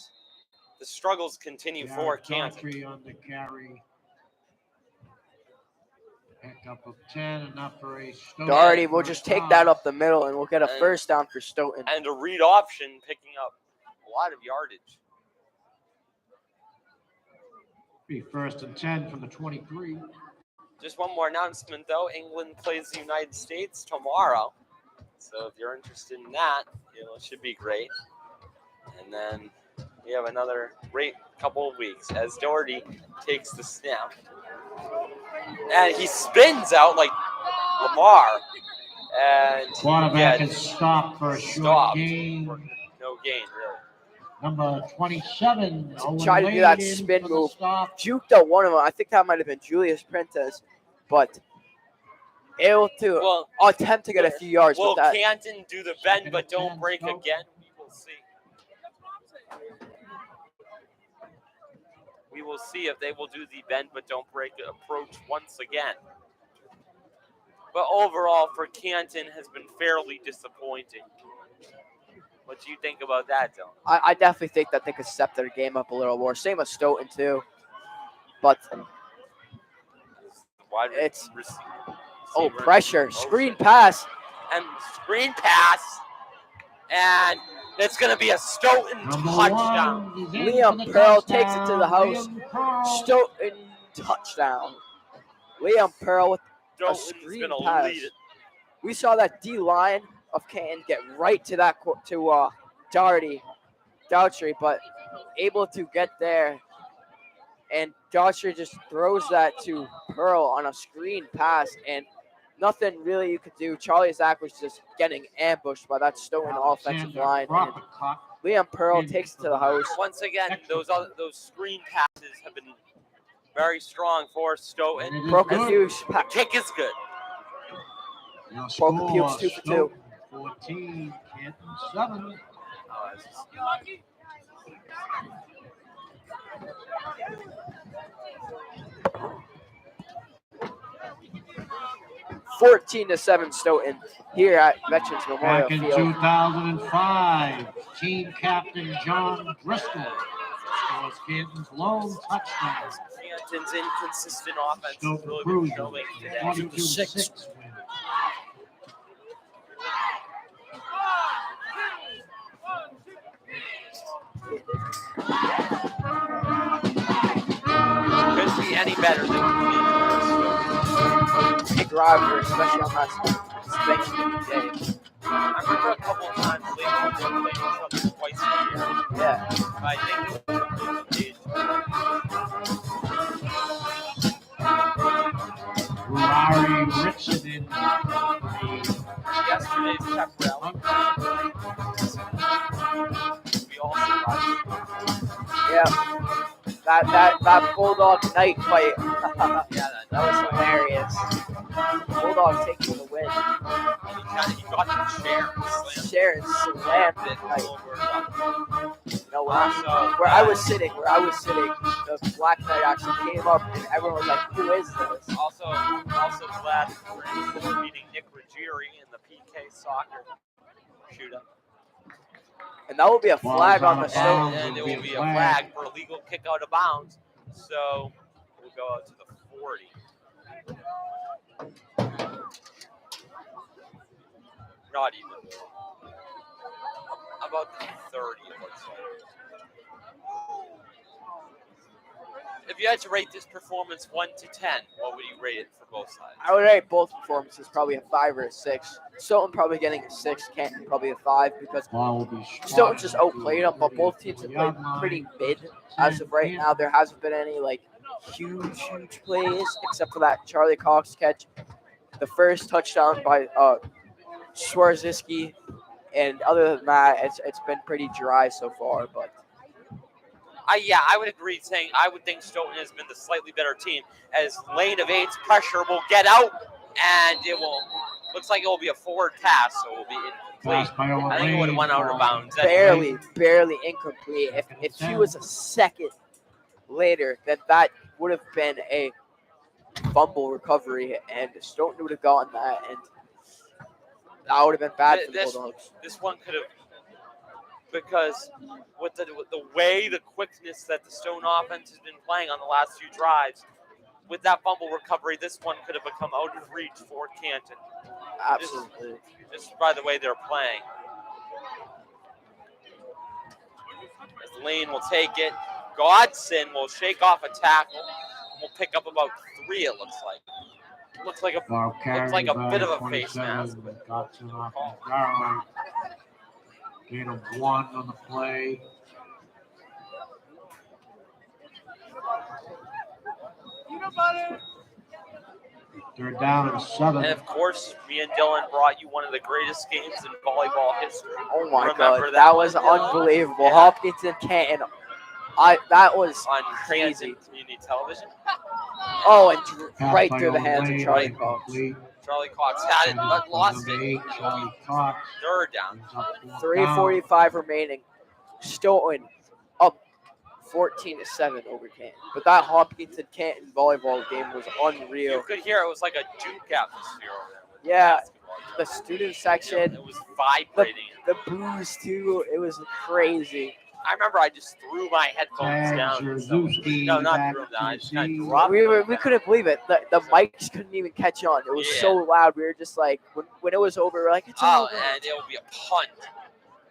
the struggles continue for Canton. On the carry. Pick up of 10, enough for a Stoughton. Doherty will just take that up the middle, and we'll get a first down for Stoughton. And a read option picking up a lot of yardage. Be 1st and 10 from the 23. Just one more announcement, though. England plays the United States tomorrow. So if you're interested in that, it should be great. And then we have another great couple of weeks as Doherty takes the snap. And he spins out like Lamar. And quarterback is stopped for a short gain. No gain, really. Number 27. Tried to do that spin move. Juked out one of them. I think that might have been Julius Prentice. But able to attempt to get a few yards with that. Will Canton do the bend but don't break again? We will see. We will see if they will do the bend but don't break approach once again. But overall, for Canton, has been fairly disappointing. What do you think about that, Dylan? I definitely think that they could step their game up a little more. Same with Stoughton, too. But it's pressure. Screen pass. And screen pass. And it's going to be a Stoughton touchdown. Liam Pearl takes it to the house. Stoughton touchdown. Liam Pearl with a screen pass. We saw that D line of Canton get right to that to Daughtry, but able to get there. And Daughtry just throws that to Pearl on a screen pass, and nothing really you could do. Charlie Zach was just getting ambushed by that Stoughton offensive line. And Liam Pearl takes it to the house. Once again, those screen passes have been very strong for Stoughton. Broke a huge The kick is good. Broke Pukes 2 for 2. 14, Canton 7. 14-7 Stoughton here at Veterans Memorial Back in Field. 2005, team captain John Driscoll scores Canton's lone touchdown. Canton's inconsistent offense has Stoughton really Cruise, been showing today. 22-6 win. Couldn't be any better than Canton. Big rivalry, especially on that Thanksgiving day. I remember a couple of times they played each other twice a year. Yeah. I think it was Rari Richardson yesterday's pep rally. We all survived. Yeah. That Bulldog night fight. Yeah, That was hilarious. Bulldog taking the win. he got the chair. Sharon slammed it. Like, you know, where I was sitting, the Black Knight actually came up and everyone was like, "Who is this?" Also glad for beating Nick Ruggieri in the PK soccer shootout. And that will be a flag on the Bounds stone. And it will be a flag for illegal kick out of bounds. So we'll go out to the 40. Not even. About the 30, it looks like. If you had to rate this performance 1 to 10, what would you rate it for both sides? I would rate both performances probably a 5 or a 6. Stoughton probably getting a 6, Canton probably a 5 because Stoughton just outplayed them, but both teams have played pretty mid as of right now. There hasn't been any like huge plays except for that Charlie Cox catch, the first touchdown by Schwarziski, and other than that, it's been pretty dry so far. But I would agree saying I would think Stoughton has been the slightly better team as lane of 8's pressure will get out and it will looks like it will be a forward pass, so it will be incomplete. I think it would have went out of bounds. barely incomplete. If she was a second later, then that would have been a fumble recovery and Stoughton would have gotten that, and that would have been bad for the Bulldogs. This one could have, because with the way, the quickness that the Stone offense has been playing on the last few drives, with that fumble recovery, this one could have become out of reach for Canton. Absolutely. Just by the way they're playing. As Lane will take it. Godson will shake off a tackle. We'll pick up about 3, it looks like. Looks like a bit of a face mask. But Gain of 1 on the play. They're down at 7. And of course, me and Dylan brought you one of the greatest games in volleyball history. Oh my Remember God, that was one, Dylan? unbelievable. Yeah. Hopkinton, Canton. That was On crazy. Canton Community Television. Oh, and Pass right by through the hands of O'Lane, Charlie Cox. incomplete. Charlie Cox had it, but lost Number 8, it. Charlie Cox. Third down. Ends up 4th 3:45 remaining. Stoughton up 14-7 over Canton. But that Hopkinton Canton volleyball game was You unreal. could hear it was like a Duke atmosphere over there. with Yeah, basketball. the student section, It was vibrating. the booze too. It was crazy. I remember I just threw my headphones down. down. Zerzuski No, not back threw them to down. I just kind of receive. dropped them. We couldn't believe it. The mics couldn't even catch on. It was so loud. We were just like, when it was over, we were like, it's Oh, over. and it will be a punt.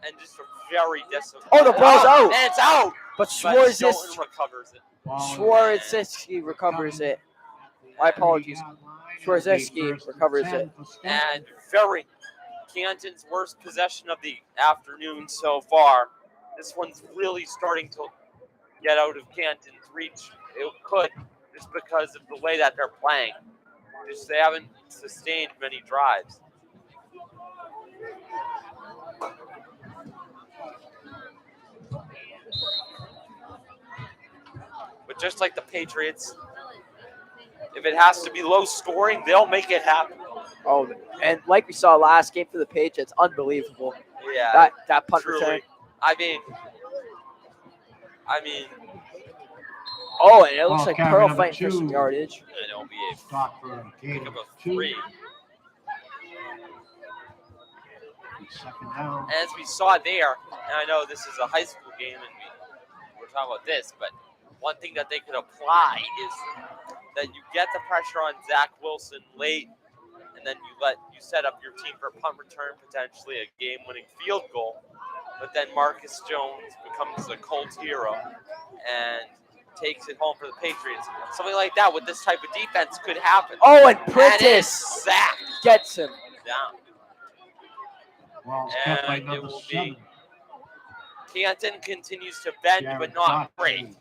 And just a very disappointing. Oh, the ball's out. And it's out. But But Stoughton Schwarziski recovers it. recovers it. My apologies. Schwarziski recovers it. And very Canton's worst possession of the afternoon so far. This one's really starting to get out of Canton's reach. It could, just because of the way that they're playing. Just they haven't sustained many drives. But just like the Patriots, if it has to be low scoring, they'll make it happen. Oh, and like we saw last game for the Patriots, unbelievable. Yeah, That punt truly. return. I mean, Oh, and it looks like carry Pearl number fighting for some 2. yardage. and it'll be a Stop for pick gain of of a 2. 3. Second down. As we saw there, and I know this is a high school game and we're talking about this, but one thing that they could apply is that you get the pressure on Zach Wilson late, and then you set up your team for a punt return, potentially a game-winning field goal. But then Marcus Jones becomes a cult hero and takes it home for the Patriots. Something like that with this type of defense could happen. Oh, and And Prentice it's sacked gets him. down. Ball's kept by And it number will 7. be Canton continues to bend, but not great.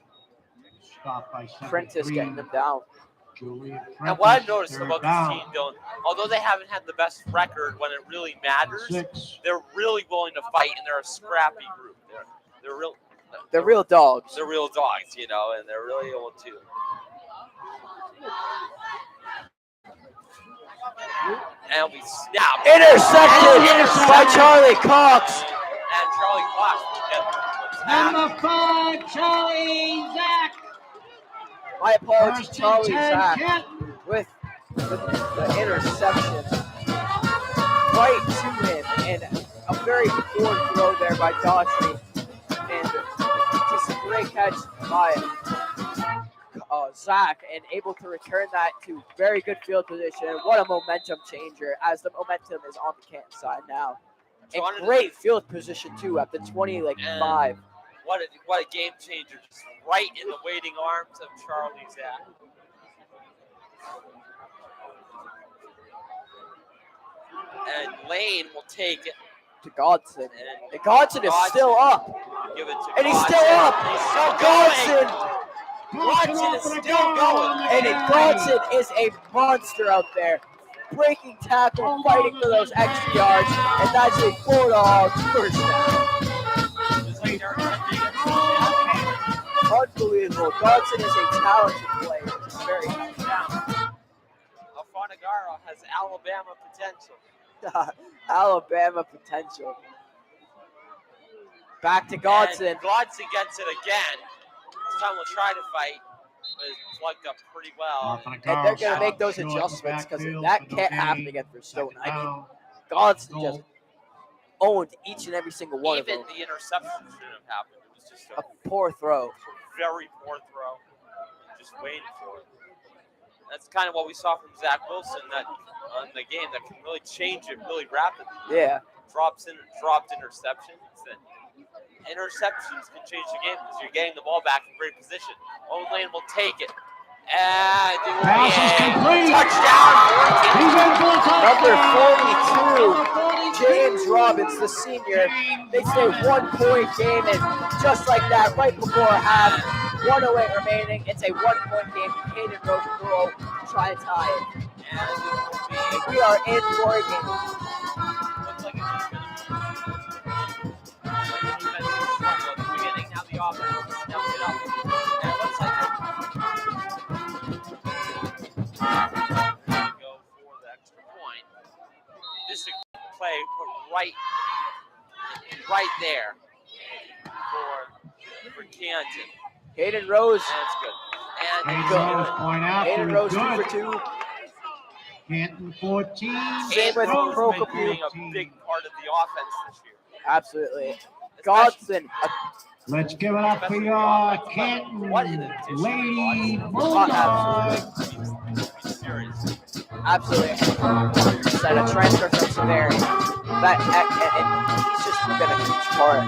Stop by 7. Prentice getting him down. Julian And what I've Prentice, noticed third about down. this team, Dylan, although they haven't had the best record when it really matters, 6. they're really willing to fight, and they're a scrappy group. They're real. They're real dogs. They're real dogs, and they're really able to. And we snap. Intercepted by Charlie Cox. And Charlie Cox will get Number 5, Charlie Zach. My apologies, First Charlie and 10, Zach, Canton. with the interception right to him, and a very poor throw there by Daughtry, and just a great catch by Zach, and able to return that to very good field position. What a momentum changer, as the momentum is on the Canton side now. And great field position too at the 5. What a game changer, just right in the waiting arms of Charlie Zach. And Lane will take it. To Godson. And And Godson is still up. give it to And he's Godson. still up. He's still Godson. Godson is still going. And Godson is a monster out there. Breaking tackle, fighting for those extra yards. And that's a Bulldog first down. Unbelievable. Godson is a talented player. He's very talented. Alfonagaro has Alabama potential. Alabama potential. Back to Godson. And Godson gets it again. This time we'll try to fight. But it's plugged up pretty well. And they're going to make those adjustments because that can't happen again for Stoughton. I mean, Godson just owned each and every single one of Even them. the interception shouldn't have happened. It was just A a poor throw. very poor throw. Just waiting for it. That's kind of what we saw from Zach Wilson that on the game that can really change it really rapidly. Yeah. Dropped interceptions. And interceptions can change the game because you're getting the ball back in great position. Owen Lane will take it. And it will Pass is be a complete. touchdown. He's in for a touchdown. Number 42, James Robbins, the senior. They say 1 point game, and just like that, right before half, 1:08 remaining. It's a 1 point game. Hayden Rose will try to tie it. And it will be We are in for a game. looks like it's just going to be defensive struggle at the beginning. Now the offense steps it up. And it looks like they go for the extra point. This is a play put right there for Canton. Hayden Rose. That's good. And Hayden good. Rose point out. Hayden Rose 2 for 2. Canton 14. Same with Rose Pro been being a big part of the offense this year. Absolutely. Godson. Let's give it up for your Canton Lady Bulldogs. Serious. Absolutely. 100%. A transfer from Severi. And he's just been a huge part.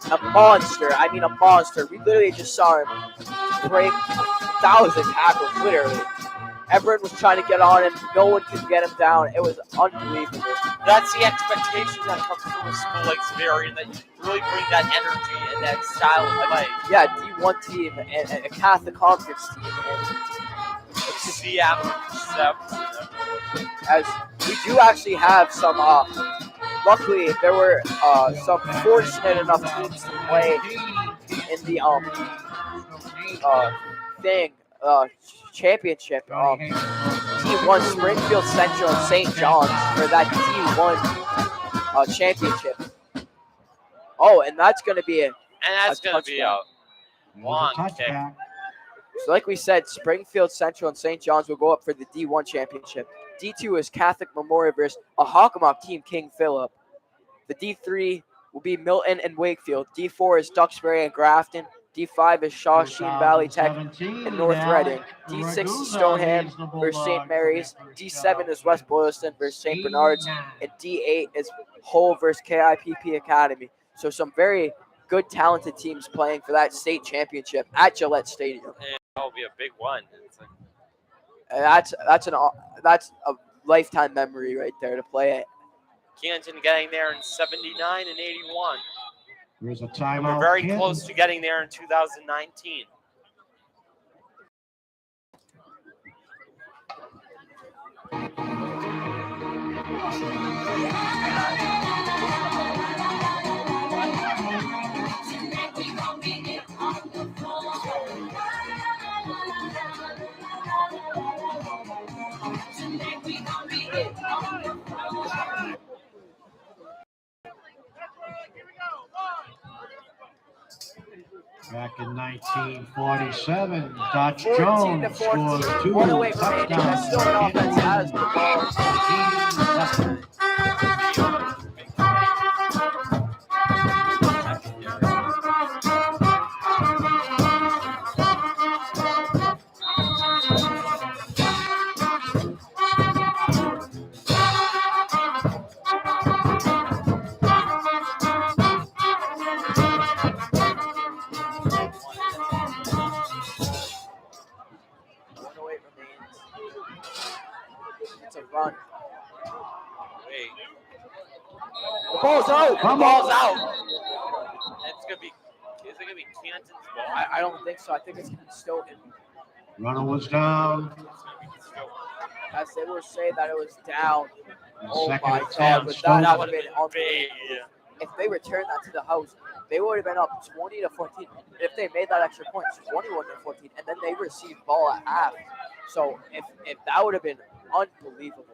A monster. I mean, a monster. We literally just saw him break 1,000 tackles, literally. Everyone was trying to get on him. No one could get him down. It was unbelievable. That's the expectation that comes from a school like Xaverian, that you really bring that energy and that style of play. Yeah, D1 team and a Catholic Conference team. And as we do actually have some, luckily there were some fortunate enough teams to play in the championship. D1 Springfield Central and St. John's for that D1 championship. Oh, and that's going to be a long kick. So like we said, Springfield Central and St. John's will go up for the D1 championship. D2 is Catholic Memorial versus a Hockomock team, King Philip. The D3 will be Milton and Wakefield. D4 is Duxbury and Grafton. D5 is Shawsheen Valley Tech and North Reading. D6 is Stoneham versus St. Mary's. D7 is West Boylston versus St. Bernard's. And D8 is Hull versus KIPP Academy. So some very good, talented teams playing for that state championship at Gillette Stadium. And that'll be a big one. And that's a lifetime memory right there to play it. Canton getting there in 79 and 81. There's a timeout. We're very close to getting there in 2019. Back in 1947, Dutch 14 Jones to 14. scores 2 One away from Andy. That's still an offense has the ball. Run. Wait. The ball's out. Come The ball's on. out. Is it gonna be Canton's ball? I don't think so. I think it's going to be Stoughton. Runner was down. As they will say that it was down. Oh Second my and God. 10, But Stoughton. that would have been Big. unbelievable. If they returned that to the house, they would have been up 20 to 14. If they made that extra point, 21 to 14, and then they received ball at half. So if that would have been unbelievable.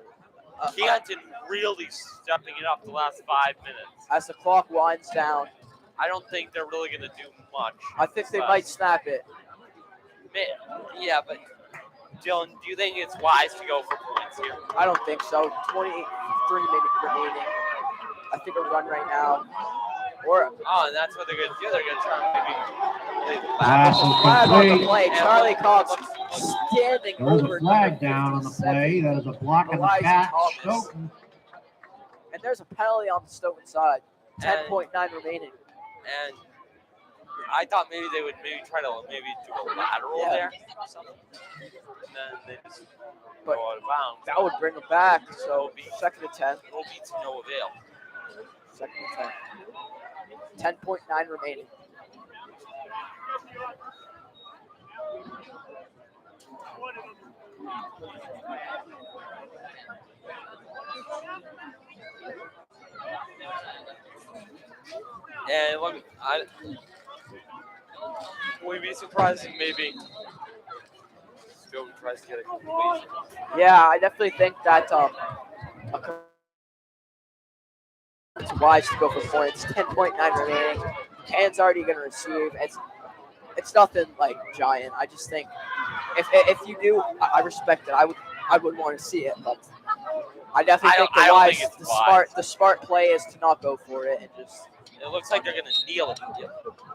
Canton really stepping it up the last 5 minutes. As the clock winds down, I don't think they're really going to do much. I think they might snap it. Yeah, but Dylan, do you think it's wise to go for points here? I don't think so. 23 minutes remaining. I think a run right now. And that's what they're going to do. They're going to try and maybe play the Pass flag. is Flag on the complete. play. Charlie Cox standing There's over a flag number down on the 57. play. That is a block on the Elijah catch. Thomas. Stoughton. And there's a penalty on the Stoughton side. And- 10.9 remaining. And I thought maybe they would try to do a lateral Yeah. there or something. And then they just But go out of bounds. that would bring them back. So second and 10. It'll be to no avail. Second and 10. 10.9 remaining. And look, would be surprised if maybe Joe tries to get a completion. Yeah, I definitely think that it's wise to go for points. 10.9 remaining. Can's already going to receive. It's nothing like giant. I just think if you do, I respect it. I would want to see it, but I definitely think the smart play is to not go for it and just. It looks like they're going to kneel it.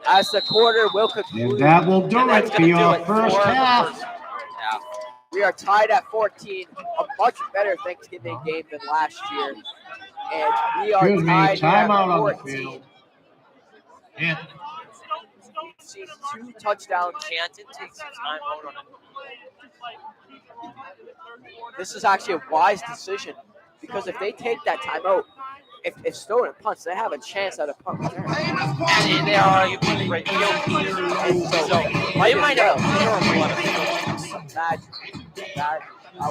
As the quarter will conclude. And that will do And it that's for gonna your do it first for the half. first half. We are tied at 14. A much better Thanksgiving game than last year. And we are Excuse me, tied here at timeout on the 14. field. Yeah. We've seen 2 touchdowns. Canton takes his time out on it. This is actually a wise decision because if they take that timeout, if Stoughton punts, they have a chance at a punt return. And they are arguably great field position. And so They might have a well, terrible at a field. imagine that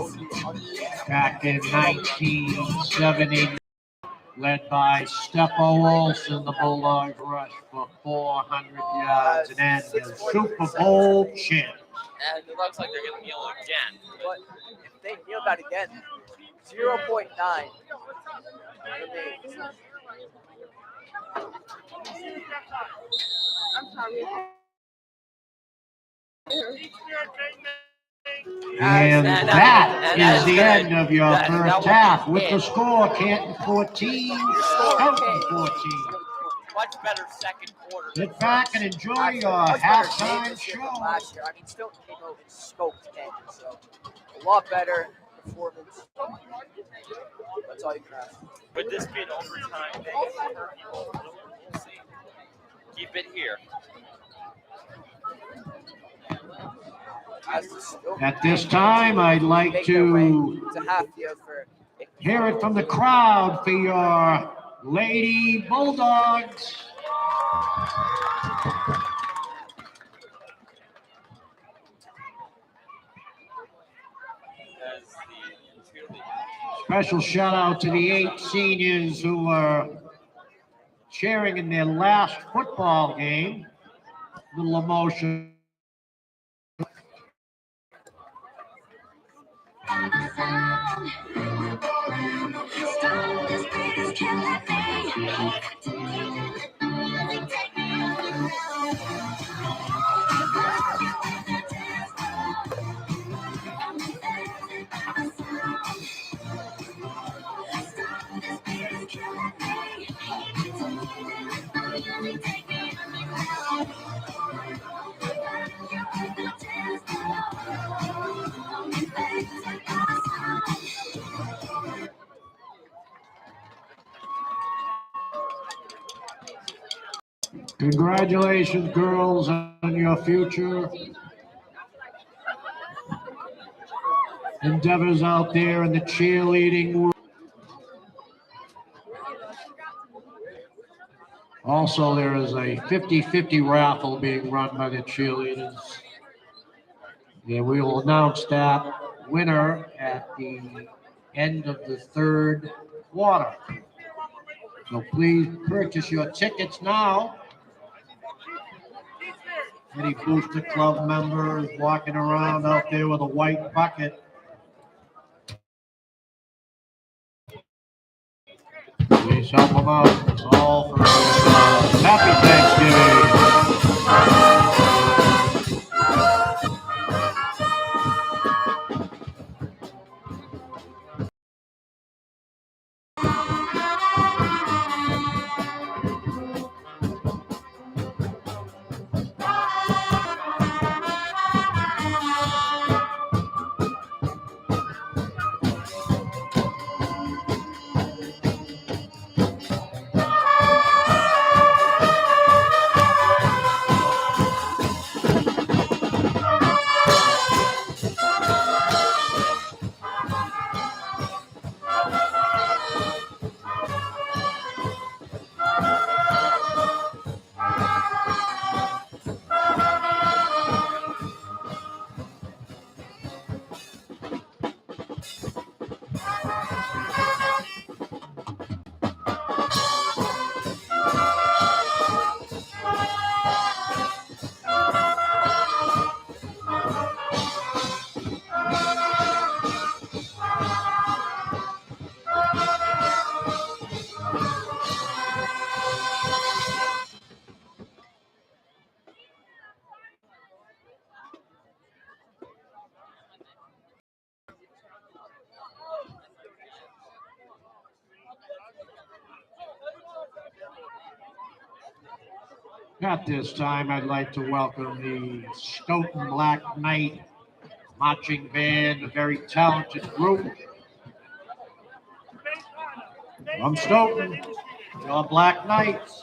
would be unbelievable. Back in 1970, led by Steppo Olson, the Bulldogs rushed for 400 yards and end as Super Bowl champ. And it looks like they're going to kneel again. But if they kneel that again, 0.9 remains. And that is the end of your that first was half with it. the score, Canton 14, Stoughton 14. Much better second quarter. than Sit back and first. enjoy your Much better game halftime this year show. than last year. I mean, Stoughton came out and scoped Canton, so a lot better performance. That's all you can ask. Would this be an overtime thing? We'll see. Keep it here. As the Stoughton At this time, I'd like make their way to to half field for hear it from the crowd for your Lady Bulldogs. As the cheerleading. Special shout out to the 8 seniors who were cheering in their last football game. Little emotion. Congratulations, girls, on your future endeavors out there in the cheerleading world. Also, there is a 50-50 raffle being run by the cheerleaders. And we will announce that winner at the end of the third quarter. So please purchase your tickets now. Any Booster Club members walking around out there with a white bucket, please help them out. It's all for Happy Thanksgiving. At this time, I'd like to welcome the Stoughton Black Knight marching band, a very talented group. From Stoughton, your Black Knights.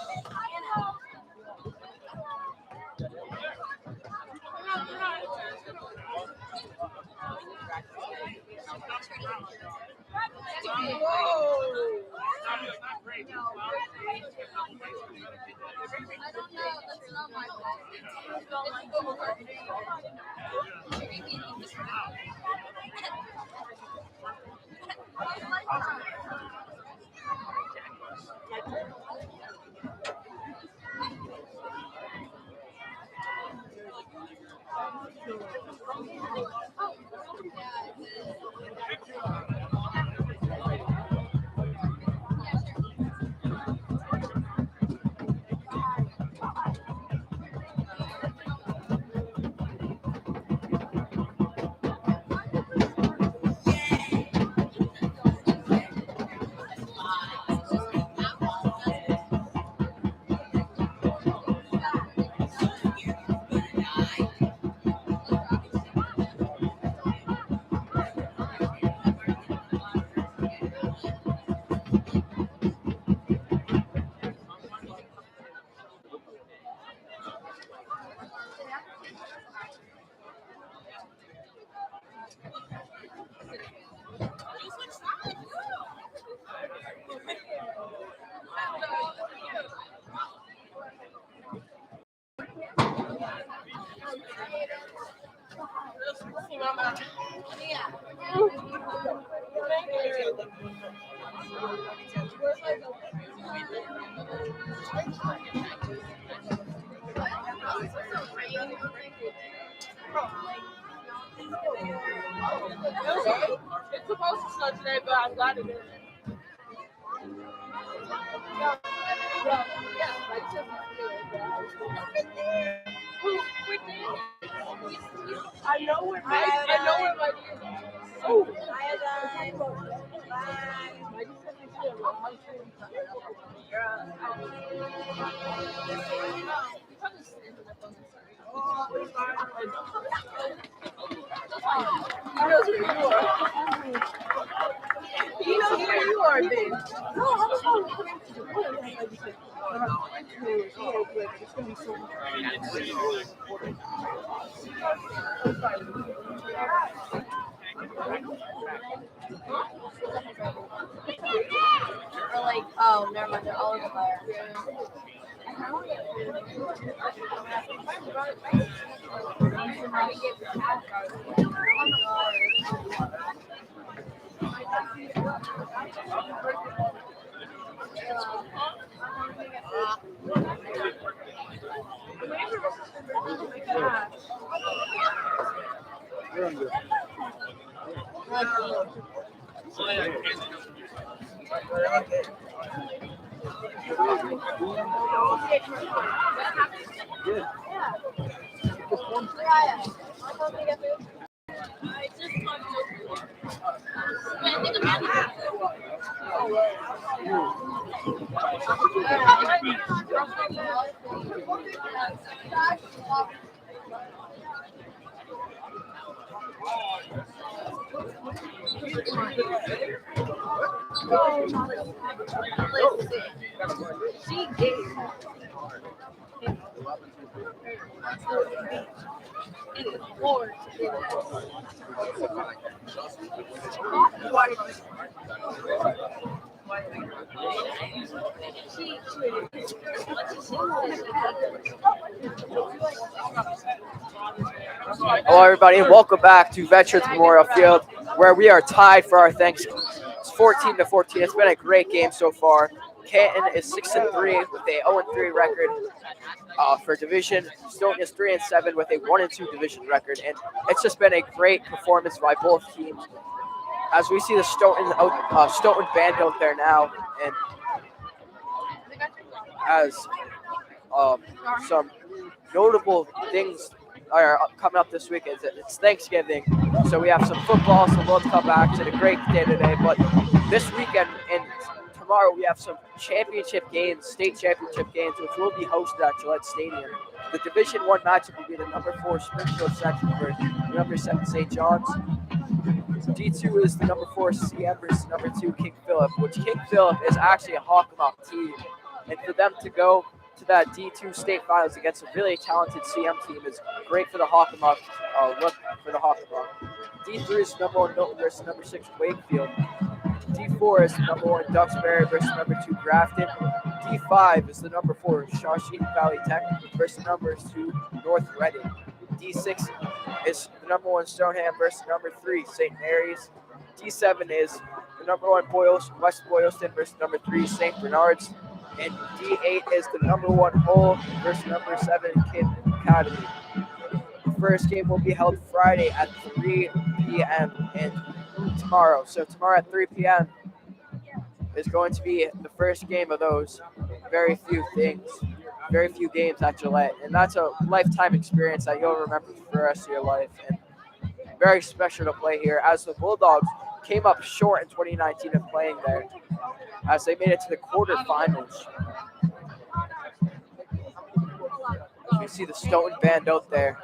It's supposed to snow today, but I'm glad it didn't. I know where my oh. He knows where you are. He knows where you are, babe. Or like, oh, never mind, they're all over there. She gave Hello, everybody, and welcome back to Veterans Memorial Field, where we are tied for our Thanksgiving. It's 14-14. It's been a great game so far. Canton is 6-3 with a 0-3 record for division. Stoughton is 3-7 with a 1-2 division record, and it's just been a great performance by both teams. As we see the Stoughton band out there now, and as some notable things are coming up this weekend. It's Thanksgiving, so we have some football, so we'll come back to the great day today. But this weekend and tomorrow we have some championship games, state championship games, which will be hosted at Gillette Stadium. The Division I matchup will be the number 4 Springfield section versus the number 7 St. John's. D2 is the number 4 CM versus number 2 King Philip, which King Philip is actually a Hockomock team, and for them to go to that D2 state finals against a really talented CM team is great for the Hockomock. Look for the Hockomock. D3 is number 1 Milton versus number 6 Wakefield. D4 is number 1 Duxbury versus number 2 Grafton. D5 is the number 4 Shawshene Valley Tech versus number 2 North Reading. D6 is the number 1 Stoneham versus number 3 St. Mary's. D7 is the number 1 West Boylston versus number 3 St. Bernard's. And D8 is the number 1 Hull versus number 7 Canton Academy. The first game will be held Friday at 3 p.m. and tomorrow. So tomorrow at 3 p.m. is going to be the first game of those very few games at Gillette. And that's a lifetime experience that you'll remember for the rest of your life. And very special to play here, as the Bulldogs came up short in 2019 of playing there, as they made it to the quarterfinals. You see the Stoughton band out there.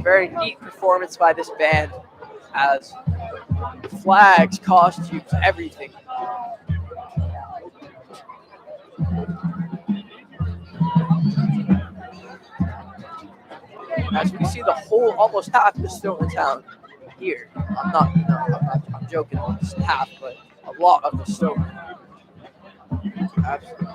Very neat performance by this band, as flags, costumes, everything. As we see the whole, almost half of the Stoughton town here. I'm joking, almost half, but a lot of the Stoughton. Absolutely.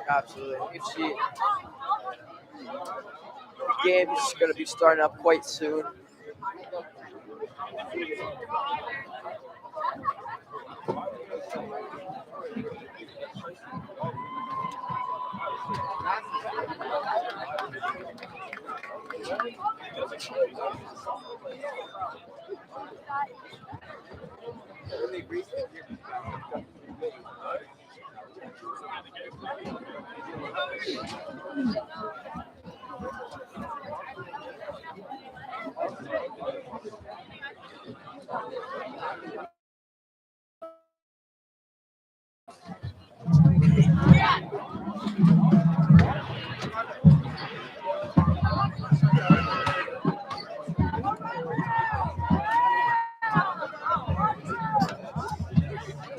Absolutely. You can see the game is going to be starting up quite soon.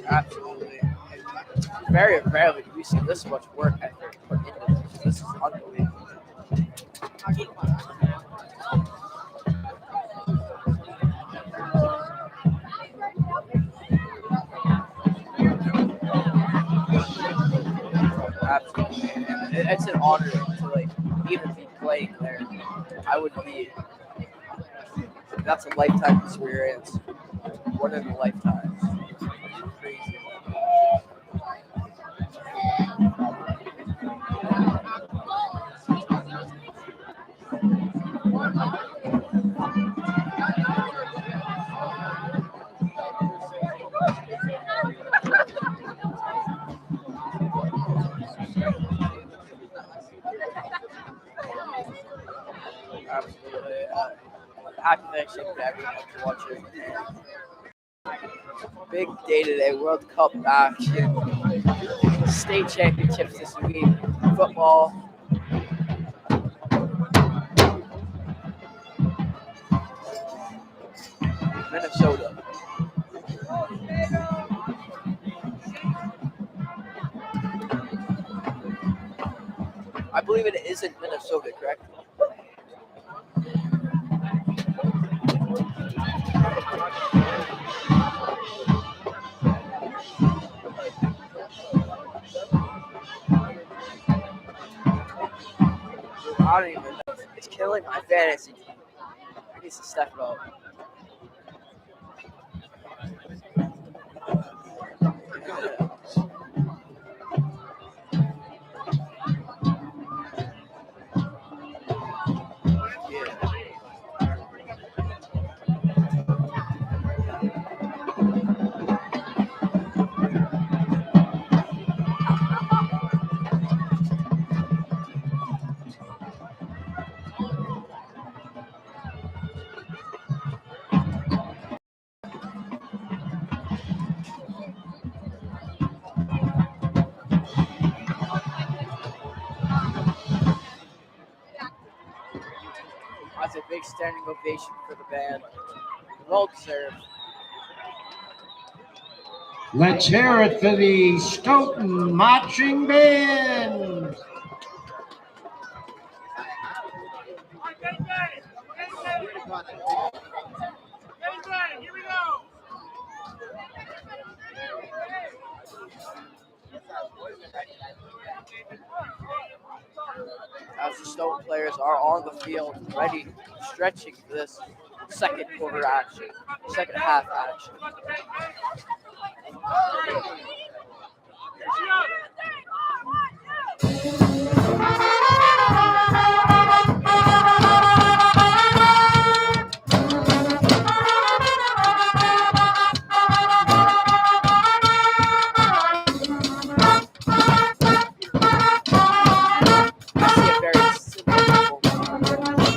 Absolutely. Very rarely do we see this much work effort put into this. This is unbelievable. Absolutely. It's an honor to like even be playing there. I would be. That's a lifetime experience. One in a lifetime. Crazy. Absolutely. Happy Thanksgiving to everyone watching. Big day today. World Cup action. State championships this week. Football. Minnesota. I believe it is in Minnesota, correct? I don't even know. It's killing my fantasy team. I need to step it up. Yeah. That's a big standing ovation for the band. Well deserved. Let's hear it for the Stoughton Marching Band. As the Stoughton players are on the field, ready, stretching for this second quarter action, second half action. I see a very similar performance.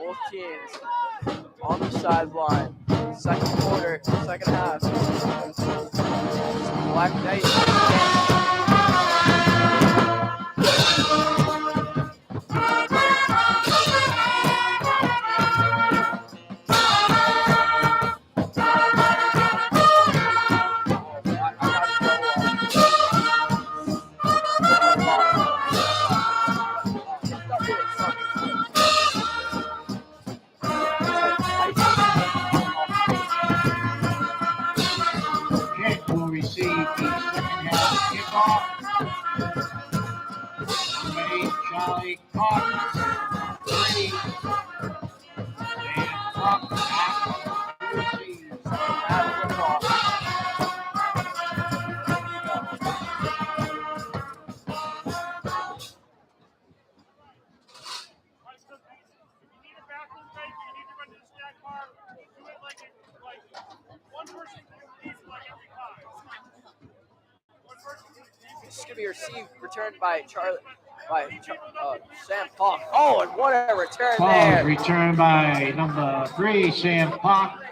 Both teams on the sideline. Second quarter, second half. Black Knights. Kent will receive the second half kickoff. Ready, Charlie Cox. Ready. And Cox back to receive. This is going to be received, returned by Sam Paul. Oh, and what a return Ball there. is returned by number 3, Sam Pock.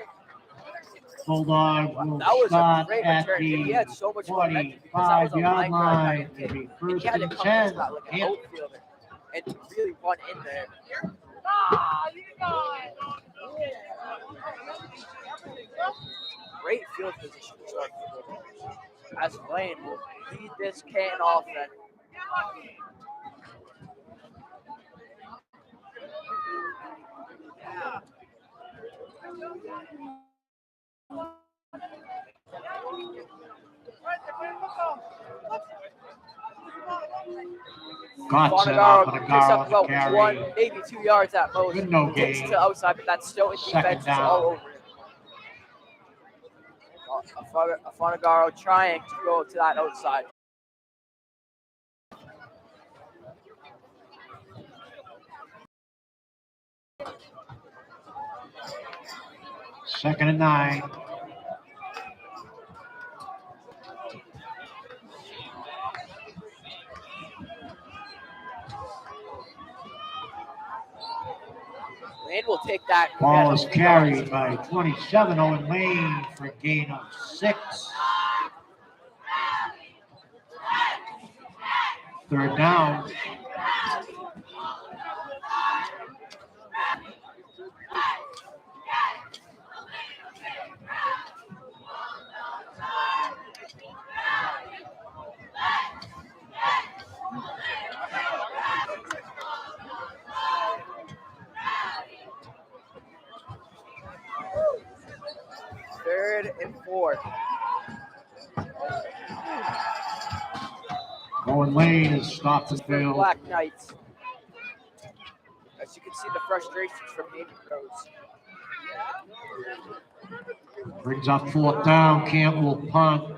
Bulldog will That was a start great at return. He the had so much momentum because that was a 45-yard line drive line. kind of It'll kick. be And first he had to and come 10. into that like an outfielder and really run in there. Great field position to start the quarter. As Lane will lead this Canton offense. Got set up Fonagaro on a picks guard up on the about carry. 1, maybe 2 yards at most. Good no Gets gain. to outside, but that Stoughton Second defense is down. all over it. Fonagaro trying to go to that outside. Second and 9. Lane will take that. Ball is carried by 27, Owen Lane for a gain of 6. Third down. Third and 4. Owen Lane is stopped the For field. Black Knights. As you can see, the frustrations from Hayden Rose. Brings up fourth down. Camp will punt.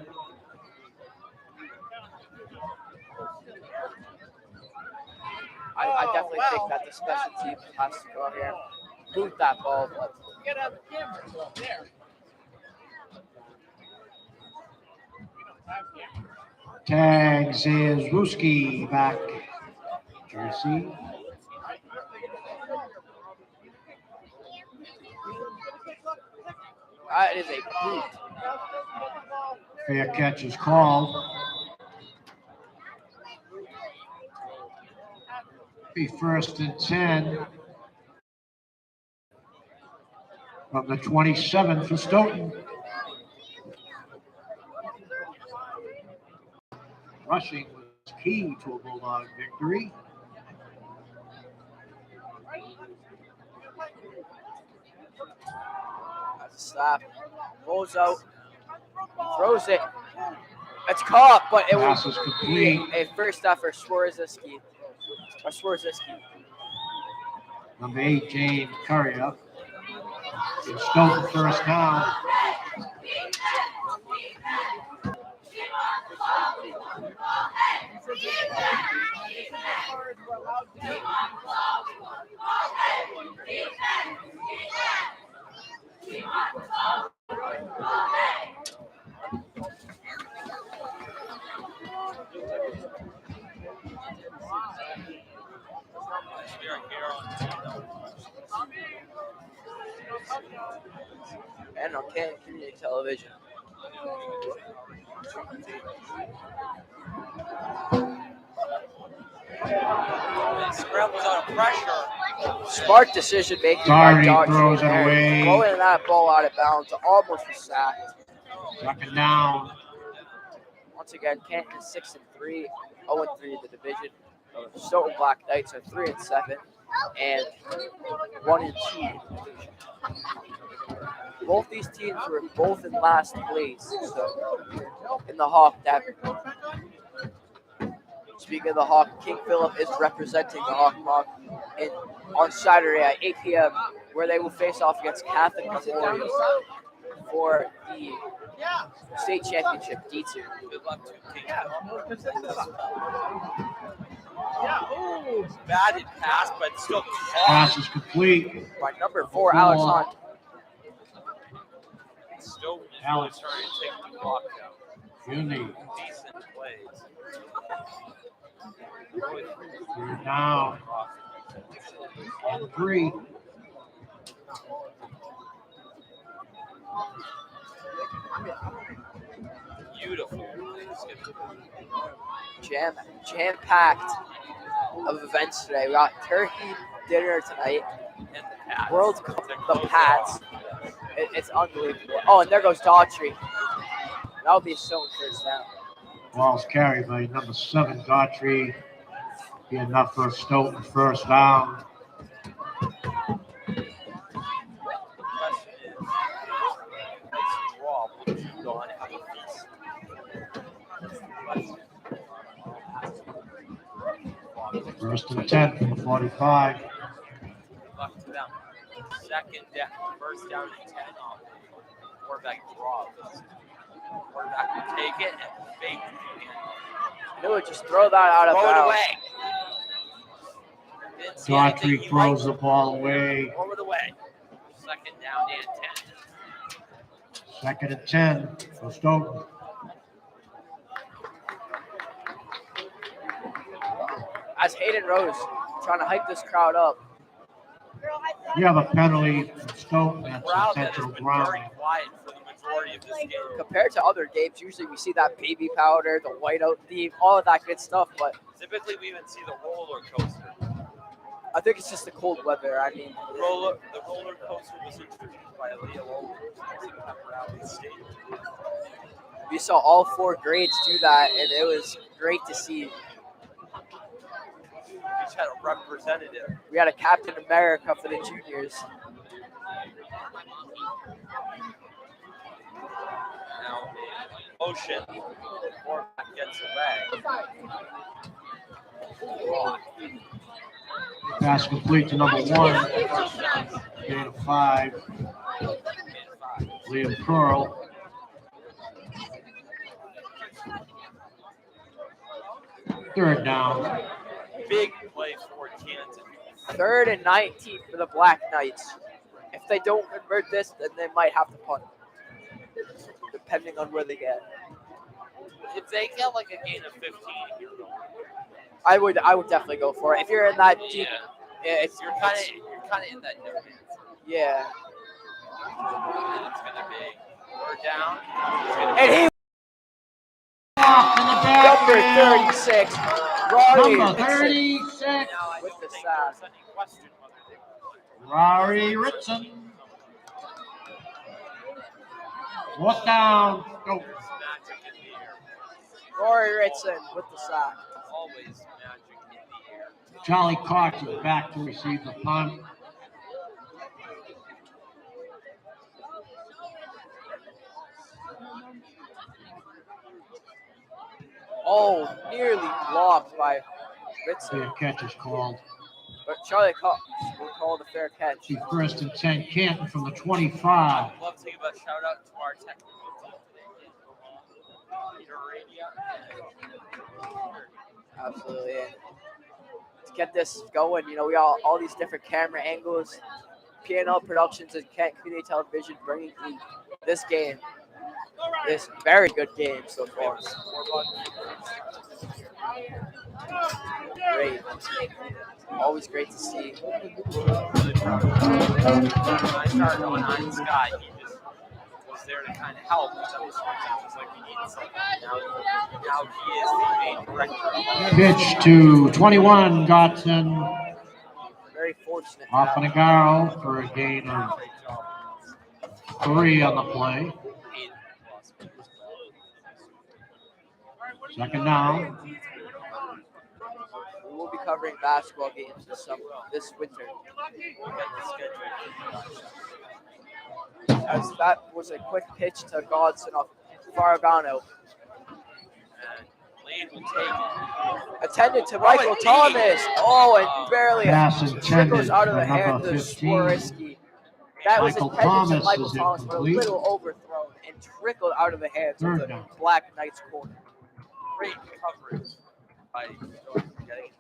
I definitely think that the special team has to go here and boot that ball. But Get out the cameras up there. Tags is Ruski back. Jersey. that is a boot. Fair catch is called. Be first and 10 from the 27 for Stoughton. Rushing was key to a Bulldog victory. That's a stop. Rolls out. Throws it. It's caught, but it Pass was is complete. a first down for Swarziski. Number 8, James Currier. It's Stoughton first down. on Canton Community Television. Scrambles out of pressure. Smart decision making by Daugherty throws Daugherty it there. away. Throwing that ball out of bounds, almost was sacked. Second down. Once again, Canton is 6-3, 0-3 in the division. Stoughton Black Knights are 3-7 and 1-2 in the division. Both these teams were both in last place, so in the Hawk Derby. Speaking of the Hawk, King Philip is representing the Hawk on Saturday at 8 p.m., where they will face off against Catholic Memorial for the state championship D2. Good luck to King Philip. Batted pass, but still caught. Pass is complete. By number 4, Alex Hunt. Stoughton is really Alex. starting to take the clock down. Unity. Decent plays. Third down. And 3. Beautiful. Jam-packed of events today. We got turkey dinner tonight. And the Pats. World Cup, the Pats. It's unbelievable. Oh, and there goes Daughtry. That would be so first down. Ball's carried by number 7, Daughtry. Be enough for Stoughton first down. First and 10 from the 45. Luck to them. Second down, first down and 10 off. Quarterback draw. Quarterback will take it and fake it. They would just throw that out of Throw it bounds. away. Didn't see anything Daughtry he throws the liked. ball away. Throw it away. Second down and 10. Second and 10 for Stoughton. As Hayden Rose trying to hype this crowd up. You have a penalty from Stoughton. That's Crowd that has intentional been grounding. very quiet for the majority of this game. Compared to other games, usually we see that baby powder, the whiteout theme, all of that good stuff. But Typically, we even see the roller coaster. I think it's just the cold weather. I mean, The roller coaster was introduced by Leah Lowell at Raleigh Stadium. we saw all 4 grades do that, and it was great to see. We just had a representative. We had a Captain America for the juniors. Now, motion. Quarterback gets away. Pass complete to number 1. Gain of 5. Liam Pearl. Third down. Big play for Canton. 3rd and 19 for the Black Knights. If they don't convert this, then they might have to punt, depending on where they get. If they get like a gain of 15, I would definitely go for it. If you're in that deep, yeah, it's you're kind of in that no man's. yeah. And it's gonna be third down. It's gonna And he Off in the back number end. 36, Rory Number Ritson 36. now I with don't the think sack. there's any question whether they will play. Rory Ritson. Fourth down. Go. There's magic in the air. Rory Ritson with the sack. Always magic in the air. Charlie Cox is back to receive the punt. Oh, nearly blocked by Ritson, Fair catch is called. but Charlie Cox will call the fair catch. See first and 10, Canton from the 25. I'd love to give a shout out to our technical team today. Peter Arabia. Absolutely. And to get this going, we got all these different camera angles. P&L Productions and Canton Community Television bringing you this game. This very good game so far. Great. Always great to see. When I started on Scott, he just there to kind of help. But that was sometimes just like he needed something. Now he is the main director. Pitch to 21, Godson. Very fortunate. Off on a barrel for a gain of 3 on the play. Second down. We will be covering basketball games this winter. As that was a quick pitch to Godson off Faragano. Lane will take it. Attended to Michael Thomas. Oh, and barely Pass intended trickles out of for the hands number of 15. Swarovski. That was Michael intended to Thomas Michael is Thomas, but a incomplete. little overthrown and trickled out of the hands of Third the down. Black Knights corner. Great coverage by getting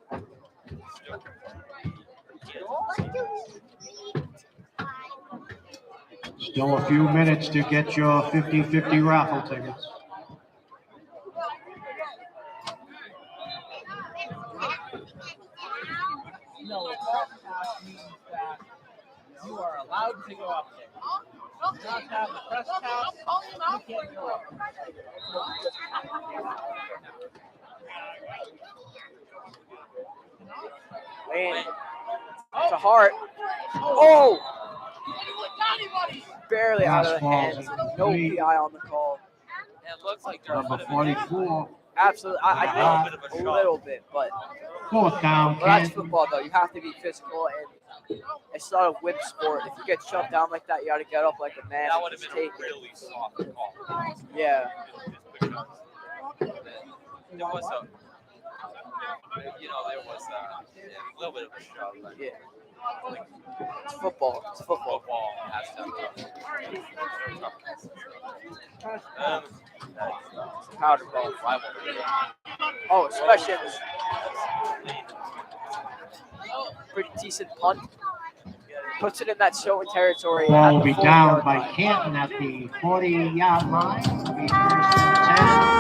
Still a few minutes to get your 50-50 raffle tickets. No, a press pass means that you are allowed to go up there. You not have a press pass, you can't go up. Lane to Hart. Oh! Barely out of the hands. No PI on the call. It looks like there's a Number bit of a 44. Absolutely. I think a little bit, but Fourth down, well, that's Canton. football, though. You have to be physical, and it's not a whip sport. If you get shoved down like that, you got to get up like a man. that and would have just been take a it. really soft call. Yeah. There was a, there was a little bit of a shove. But Yeah. It's football. It's football. football has to Powder ball. Oh, especially in this pretty decent punt. Puts it in that showing territory. Ball at will the be 40 down yard by line. Canton at the 40-yard line. It'll be first and 10 for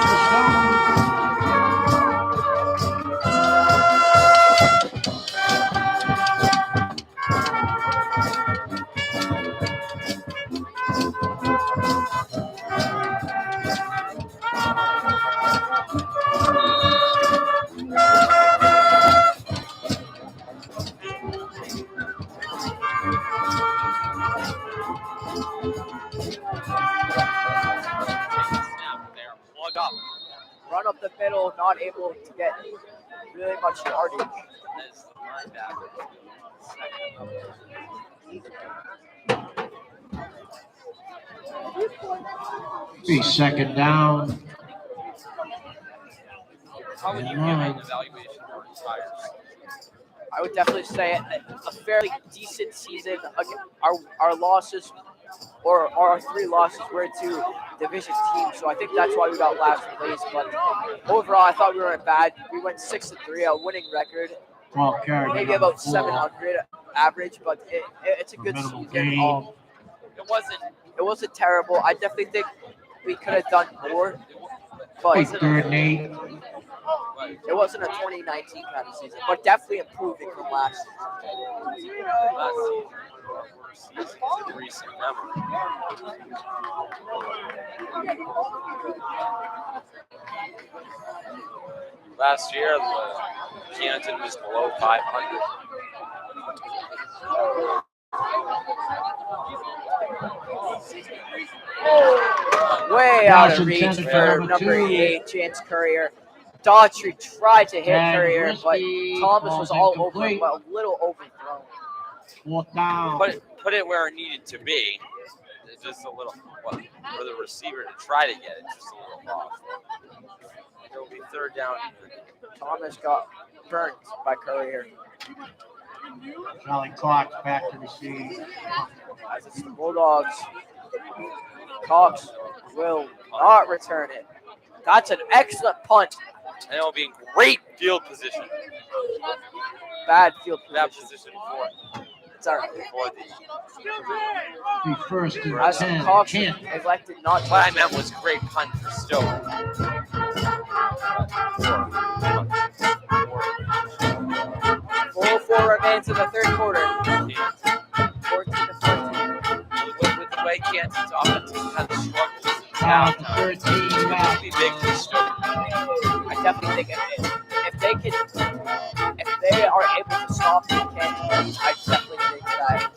plug up. Run up the middle, not able to get really much yardage. As the linebacker. Be second down. How would you give an evaluation for his hires? I would definitely say a fairly decent season. Again, our losses, or our 3 losses, were to division teams, so I think that's why we got last place. But overall, I thought we weren't bad. We went 6-3, a winning record, 12 carry. maybe about 700 average, but it's a good Minimal season. gain. It wasn't It wasn't terrible. I definitely think we could have done more, but Wait, third and 8. it wasn't a 2019 kind of season, but definitely improving from last season. last season in recent memory. Last year, the Canton was below 500. Way out of Johnson reach sends it for to number number 2. 8, Chance Courier. Daughtry tried to hit And Courier, but Risky Thomas ball's was all over him, incomplete. but a little overthrown. Fourth down. Put it where it needed to be. It's just a little, for the receiver to try to get it, just a little off. It will be third down. Thomas got burnt by Courier. Charlie Clark back to receive. As it's the Bulldogs. Cox will not return it. That's an excellent punt. And it will be in great field position. Bad field That position. position for It's all right. Be first and As 10. Cox Can't. neglected not to. what I meant was great punt for Stoke. 4-4 remains in the third quarter. 14-14. With the way Canton's offense is kind of struggling Now halftime. 13 It'll back. be big for Stoughton. I definitely think if they are able to stop the Canton, I definitely think that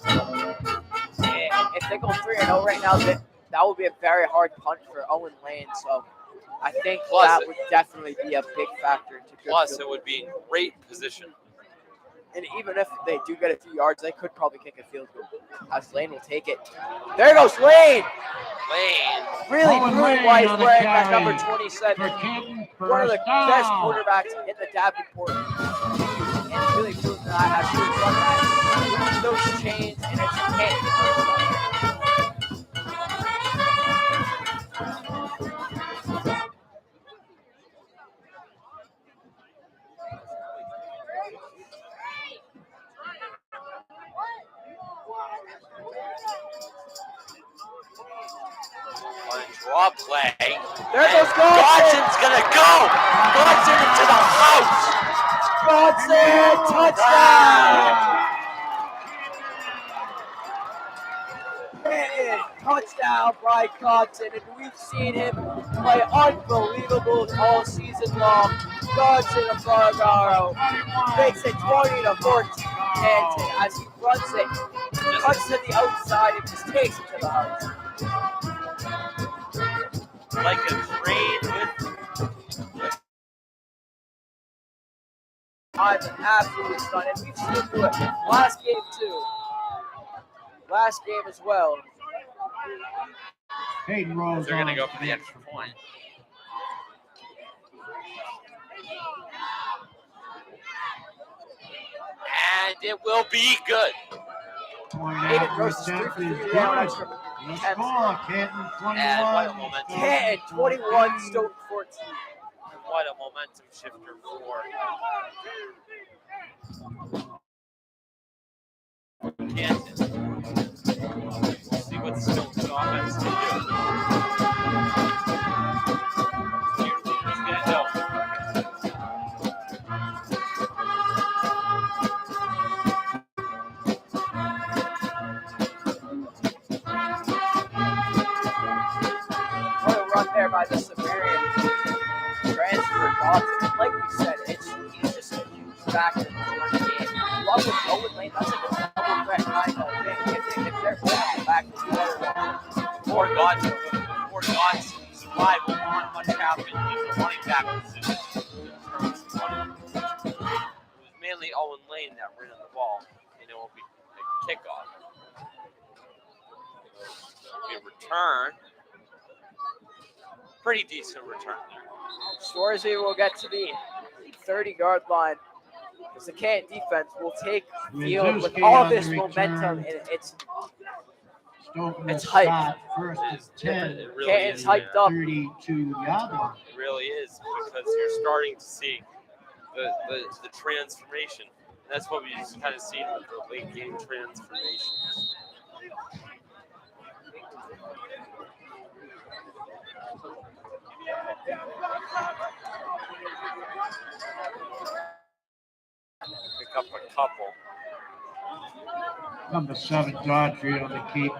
if they go 3-0 right now, that would be a very hard punch for Owen Lane. So I think Plus that it- would definitely be a big factor to Plus, Goodfield. it would be in great position. And even if they do get a few yards, they could probably kick a field goal. As Lane will take it. There goes Lane. Lane. Really Owen proving Lane why he's on the wearing that carry number for 27. Canton. One of the First best down. quarterbacks in the Davenport. And really proving that as he run that, those chains, and it's Canton. On a draw play. There goes Godson's gonna go. Godson into the house. Godson, touchdown! Canton, touchdown by Godson, and we've seen him play unbelievable all season long. Godson of Fargaro makes it 20-14 Canton as he runs it, cuts to the outside, and just takes it to the house. Like a train with I'm absolutely stunned, and we've seen him do it last game too. Last game as well. Hayden Rose. They're gonna on go for the extra point. And it will be good. Point Hayden out Rose is 3 attempt for is 3 down good. extra The attempts. score, Canton 21. And what a momentum. Canton 21, Stoughton 14. What a momentum shifter for Canton. See what Stoughton's offense can do. Cheerleaders gonna know. What a run there by the Siberian transfer Dawson. Like we said, he's just a huge factor in this running game. Along with Owen Lane, that's like a double threat kind of thing. If they're both back to the other Before Godson's arrival, not much happened in the running back position. In terms of running. It was mainly Owen Lane that ran the ball, and it will be a kickoff. It'll be a return. Pretty decent return there. Swarzy will get to the 30-yard line. Because the Canton defense will take field with Mizuski all on the this momentum, return. and it's Stoughton It's will hype. start first It and is 10. it really Canton's is, hyped man. up. 32-yard line. It really is, because you're starting to see the transformation. And that's what we just kind of seen with the late game transformations. Pick up a couple. Number 7, Daughtry on the keep.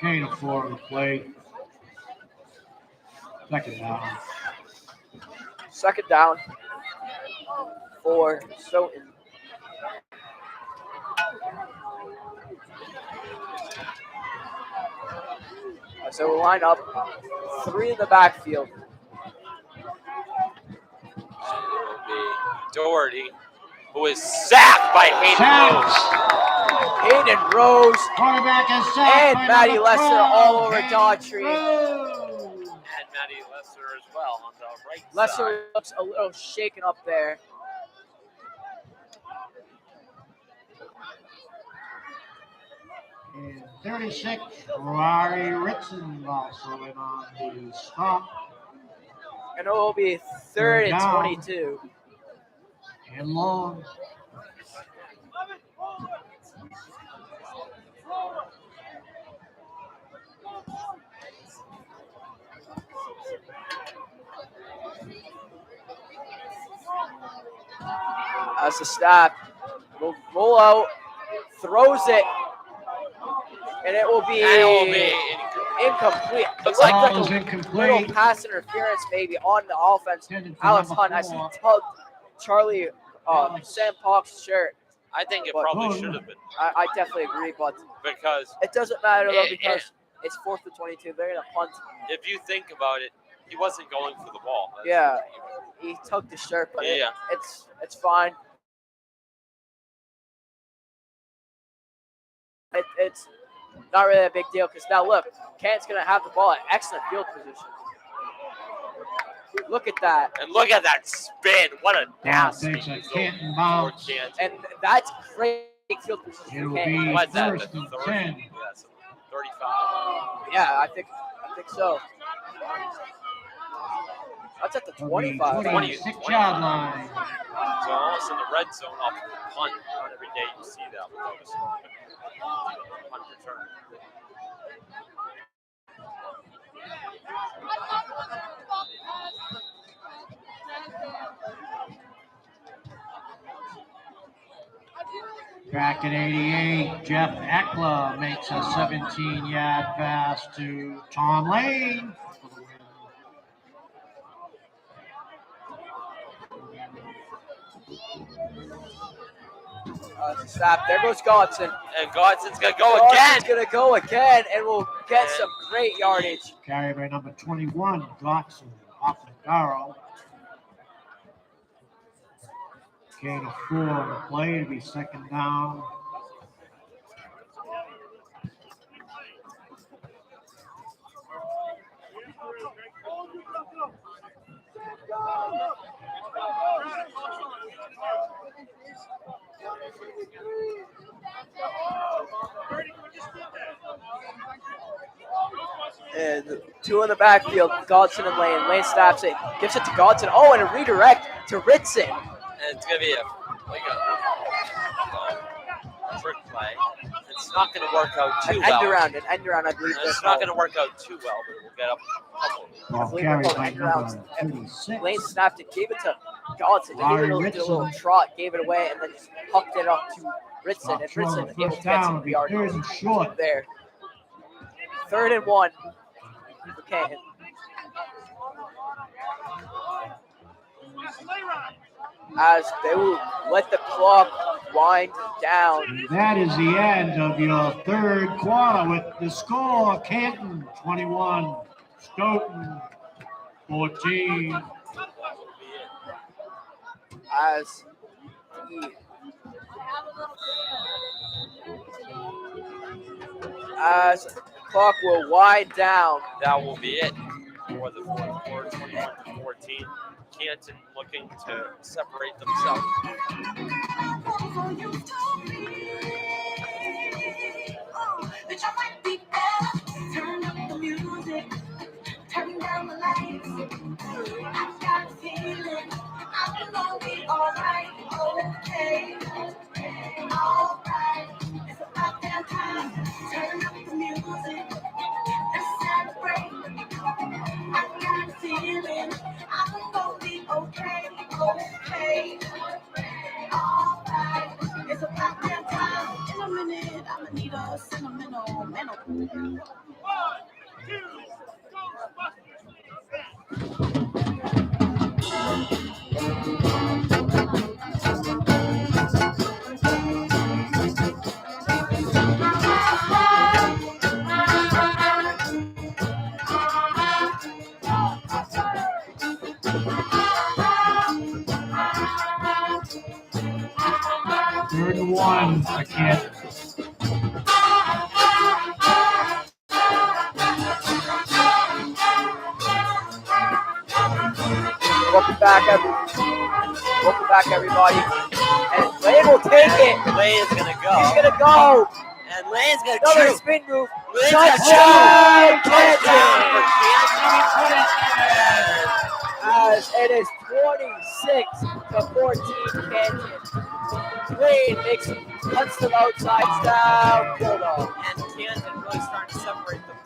Gain of 4 on the play. Second down. second down for Stoughton. So we'll line up 3 in the backfield. It will be Doherty, who is sacked by Hayden Rose. Hayden Rose Quarterback is sacked and by Matty number Lesser 12, all over Hayden Daughtry. Rose. And Matty Lesser as well on the right side. Lesser looks a little shaken up there. And 36, Rory Ritson also in on the stop. And it will be 3rd and 22. And long. As the staff will roll out throws it, and it will be incomplete. Looks It looked Ball is like a little incomplete. pass interference maybe on the offense. Intended for Alex number Hunt as he 4. tugged Charlie Sam Park's shirt. I think it But- probably should have been I definitely agree, but because it doesn't matter though It- because it's 4th and 22. They're gonna punt. if you think about it, he wasn't going for the ball. Yeah, he tugged the shirt, but Yeah. it's fine. It's not really a big deal because now look, Canton's gonna have the ball at excellent field position. Look at that, And look at that spin. What a Ball nasty takes a result Canton for bounce. Canton. and that's great field position. It'll for Canton. be What's that? first The and 30? 10. Yeah, so 35. Yeah, I think so. That's at the It'll be 25. 26-yard line. So almost in the red zone off of the punt. Not every day you see that with those punt return. Back at 88, Jeff Eckler makes a 17-yard pass to Tom Lane for the win. Snap. There goes Godson. And Godson's going to go Godson's again. gonna go again, and we'll get some great yardage. Carried by number 21, Dotson, off the barrel. Gain of 4 on the play to be second down. And 2 in the backfield, Godson and Lane. Lane snaps it, gives it to Godson. Oh, and a redirect to Ritson. And it's going to be a trick play. It's not going to work out too An well. end around, I believe. It's not going to work out too well, but we'll get up a couple. Ball believe they're carried called by end rounds. number 36. Lane snapped it, gave it to Godson. He Larry did a little Ritson. trot, gave it away, and then just hucked it up to Ritson. And Throw on Ritson the able to first get down. some It'll be yardage 3rd and short. there. 3rd and 1 for Canton. As they will let the clock wind down. And that is the end of your third quarter with the score: Canton 21, Stoughton 14. As the clock will wind down. That will be it for the fourth quarter, 21-14. Canton looking to separate themselves. Turn up the music, turn down the lights. I got a feeling I'm gonna be alright, okay, alright. It's about that time. Turn up the music, let's celebrate. I got a feeling I'm gonna be okay, alright. It's about that time. In a minute, I'ma need a sentimental mental. Third and 1 for Canton. Welcome back, everybody. And Lane will take it. Lane's going to go. He's gonna go. And Lane's going to Another shoot. spin move. Lane's Touchdown, touchdown for Canton. Canton. As it is 26-14 Canton. Lane makes cuts to the outside down. Bulldog. And Canton really starting to separate them.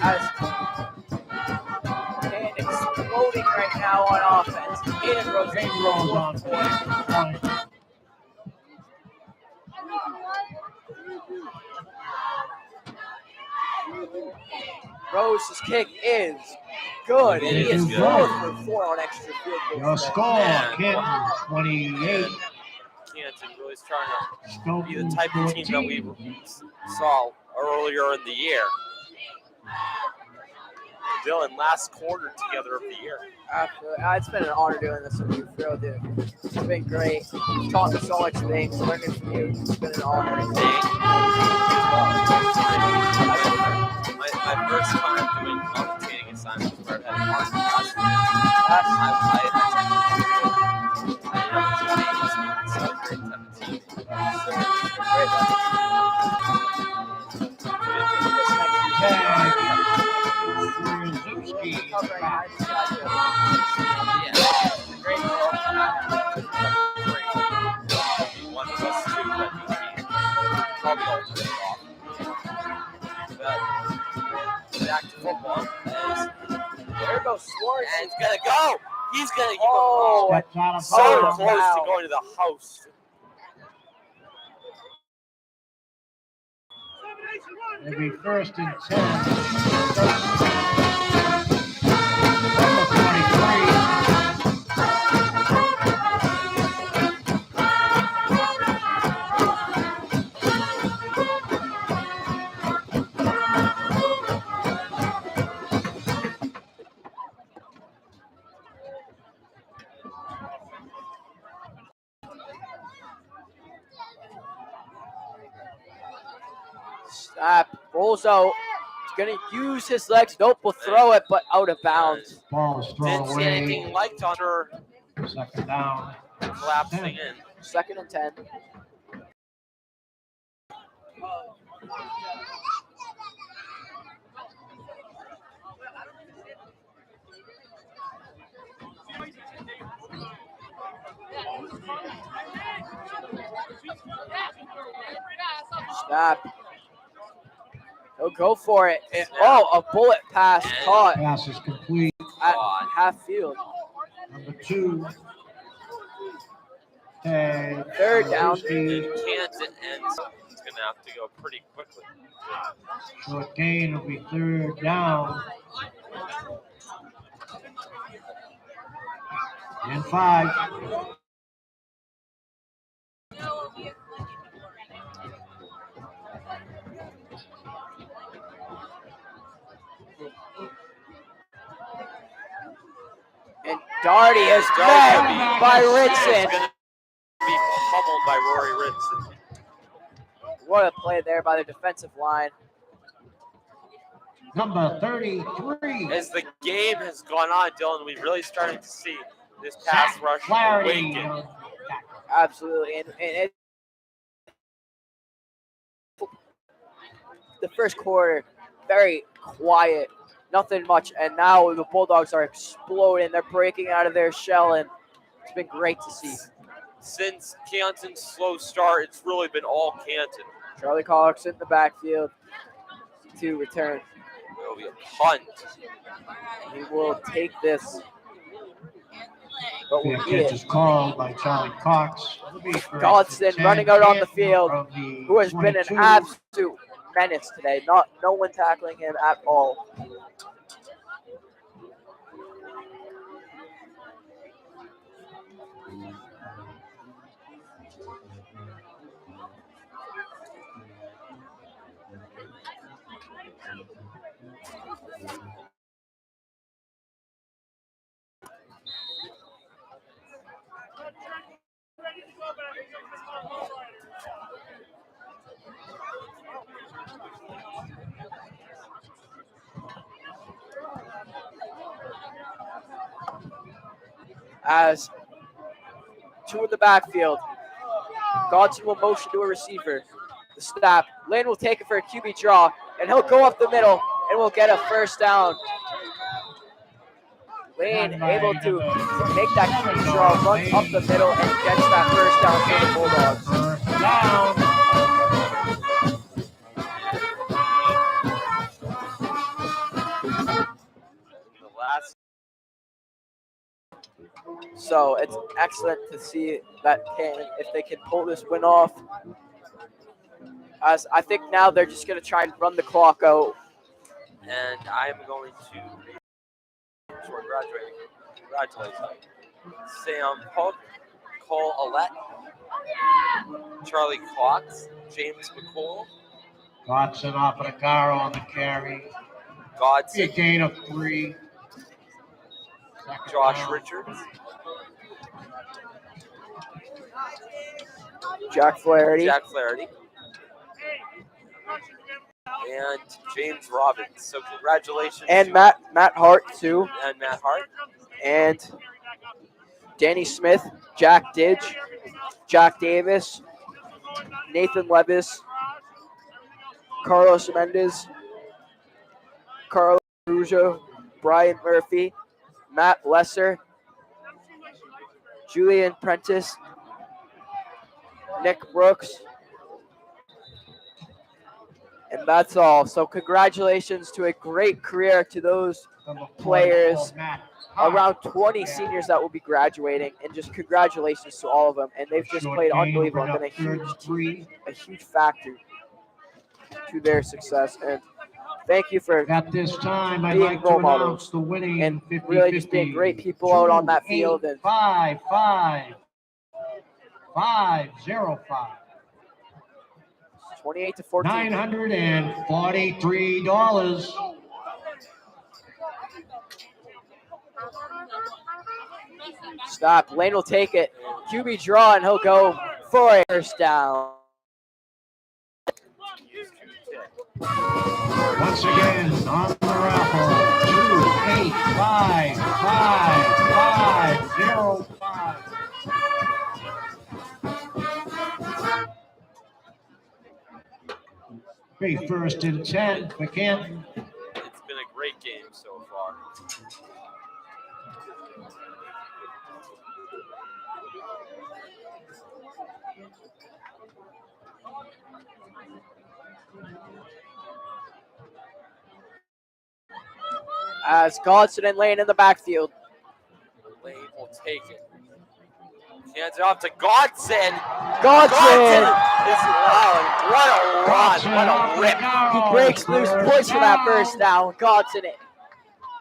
As Canton exploding right now on offense. Aiden Rose Rolls on 4. Rose's kick is good, and he It is is 4 good. for 4 on extra field Your goals today. score, Man. Canton 28, Canton really starting to be the Stoughton type of team that we 14. saw earlier in the year. Dylan, last quarter together of the year. Absolutely. It's been an honor doing this with you, Phil, dude. It's been great. You've taught me so much things, learning from you. It's been an honor. My first time doing commentating assignments where I had Mark last week. I have 20 17. One of us two, but probably alternate off. But back to football. There goes Swartz. And it's gonna go. He's gonna Oh, Steps out of so bounds. close to wow. going to the house. It'll be 1st and 10. Number 23. Snap. Rolls out. He's going to use his legs. Nope, will throw it, but out of bounds. Ball is thrown Didn't see anything away. like Thunder 2nd down. collapsing in. 2nd and 10. Snap. He'll go for it. Oh, a bullet pass caught Pass is complete. at half field. Number 2. Tag. 3rd down. And Canton ends. It's gonna have to go pretty quickly. Short gain will be 3rd down. And 5. And Darty is met by Ritson. Gonna be pummeled by Rory Ritson. What a play there by the defensive line. Number 33. As the game has gone on, Dylan, we're really starting to see this pass rush Flaherty. awaken. Absolutely. And the first quarter, very quiet, nothing much. And now the Bulldogs are exploding. They're breaking out of their shell, and it's been great to see. Since Canton's slow start, it's really been all Canton. Charlie Cox in the backfield to return. It'll be a punt. He will take this. But Fair we'll catch get is called by Charlie Cox. It'll be first Dodson and 10. running out on the Canton field, from the who has been an 22. absolute menace today. No one tackling him at all. As two in the backfield, Godson will motion to a receiver. The snap. Lane will take it for a QB draw, and he'll go up the middle, and we'll get a first down. Lane able to make that QB draw, runs up the middle, and gets that first down for the Bulldogs. First down. The last So it's excellent to see that if they can pull this win off. As I think now they're just going to try and run the clock out And I'm going to we're graduating. Congratulations. Sam Hook, Cole Alette, Charlie Cox, James McCool, Dotson off of the car on the carry. Be a Godson, gain of 3. Second Josh down. Richards, Jack Flaherty. Jack Flaherty, and James Robbins. So congratulations And to Matt Hart too. and Matt Hart. And Danny Smith, Jack Didge, Jack Davis, Nathan Levis, Carlos Mendez, Carlos Rujo, Brian Murphy, Matt Lesser, Julian Prentice, Nick Brooks. And that's all. So congratulations to a great career to those Number players, 44, Matt Hart. around 20 seniors that will be graduating, and just congratulations to all of them. And they've just Short played gain, unbelievable bring and been up 3. a huge factor to their success. And thank you for At this time, I'd being like to role models announce the winning and 50-50. really just being great people out on that field. And 5-5. 5-0-5. 28-14. $943. Stop. Lane will take it. QB draw, and he'll go for a first down. Once again, on the raffle, 2, 8, 5, 5, 5, 0, 5. Be first and 10 for Canton. It's been a great game so far. As Godson and Lane in the backfield. Lane will take it. Hands it off to Godson. Godson! is loud. What a run. What a rip. He breaks loose, points for that first down. Godson,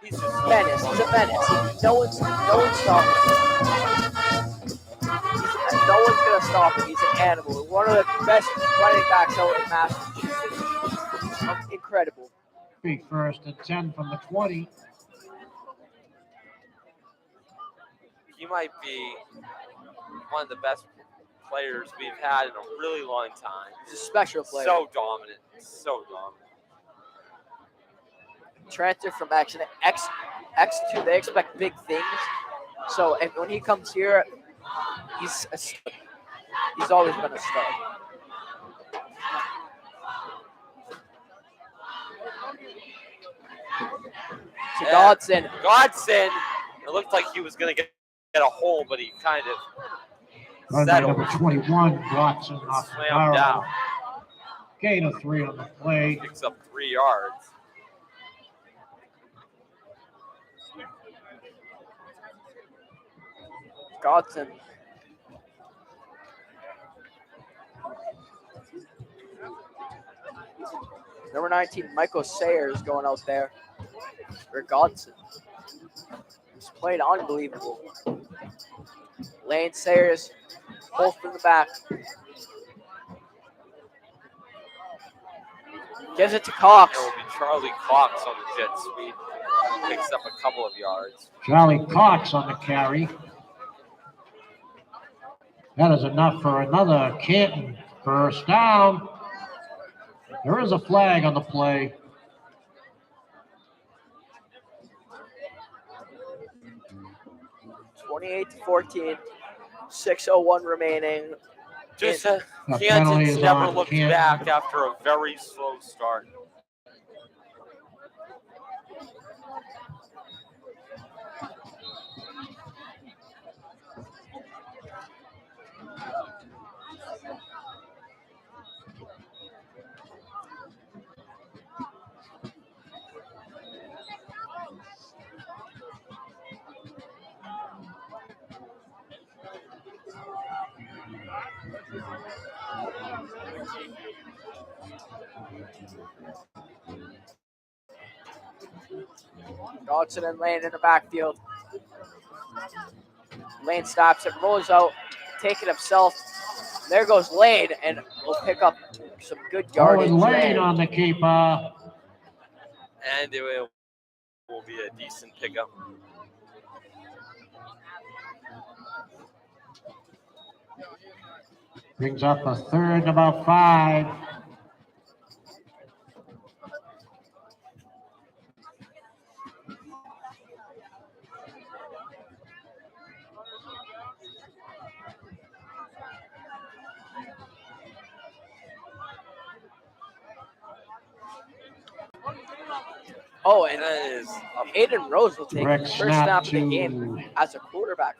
He's just menace. He's a menace. No one's stopping him. No one's gonna stop him. He's an animal. One of the best running backs out in Massachusetts. Incredible. Be first and 10 from the 20. He might be one of the best players we've had in a really long time. He's a special player. So dominant. So dominant. Transfer from X2, they expect big things. So and when he comes here, he's a stud. He's always been a stud. To Godson. Godson. It looked like he was going to get a hole, but he kind of Run by settled. number 21, Dotson off the Slammed down. barrel. Gain of 3 on the play. Picks up 3 yards. Godson. Number 19, Michael Sayers going out there for Godson. He's played unbelievable. Lane Sayers, both in the back. Gives it to Cox. It will be Charlie Cox on the jet sweep. Picks up a couple of yards. Charlie Cox on the carry. That is enough for another Canton first down. There is a flag on the play. (28-14), 6:01 remaining. Just The penalty Canton's is never on looked Canton. back after a very slow start. Dodson and Lane in the backfield. Lane stops it, rolls out, take it himself. There goes Lane, and will pick up some good yardage. Owen Lane there. on the keeper. And it will be a decent pickup. Brings up a third and about 5. Oh, and That is Hayden Rose will take Direct the first snap snap of the game to as a quarterback.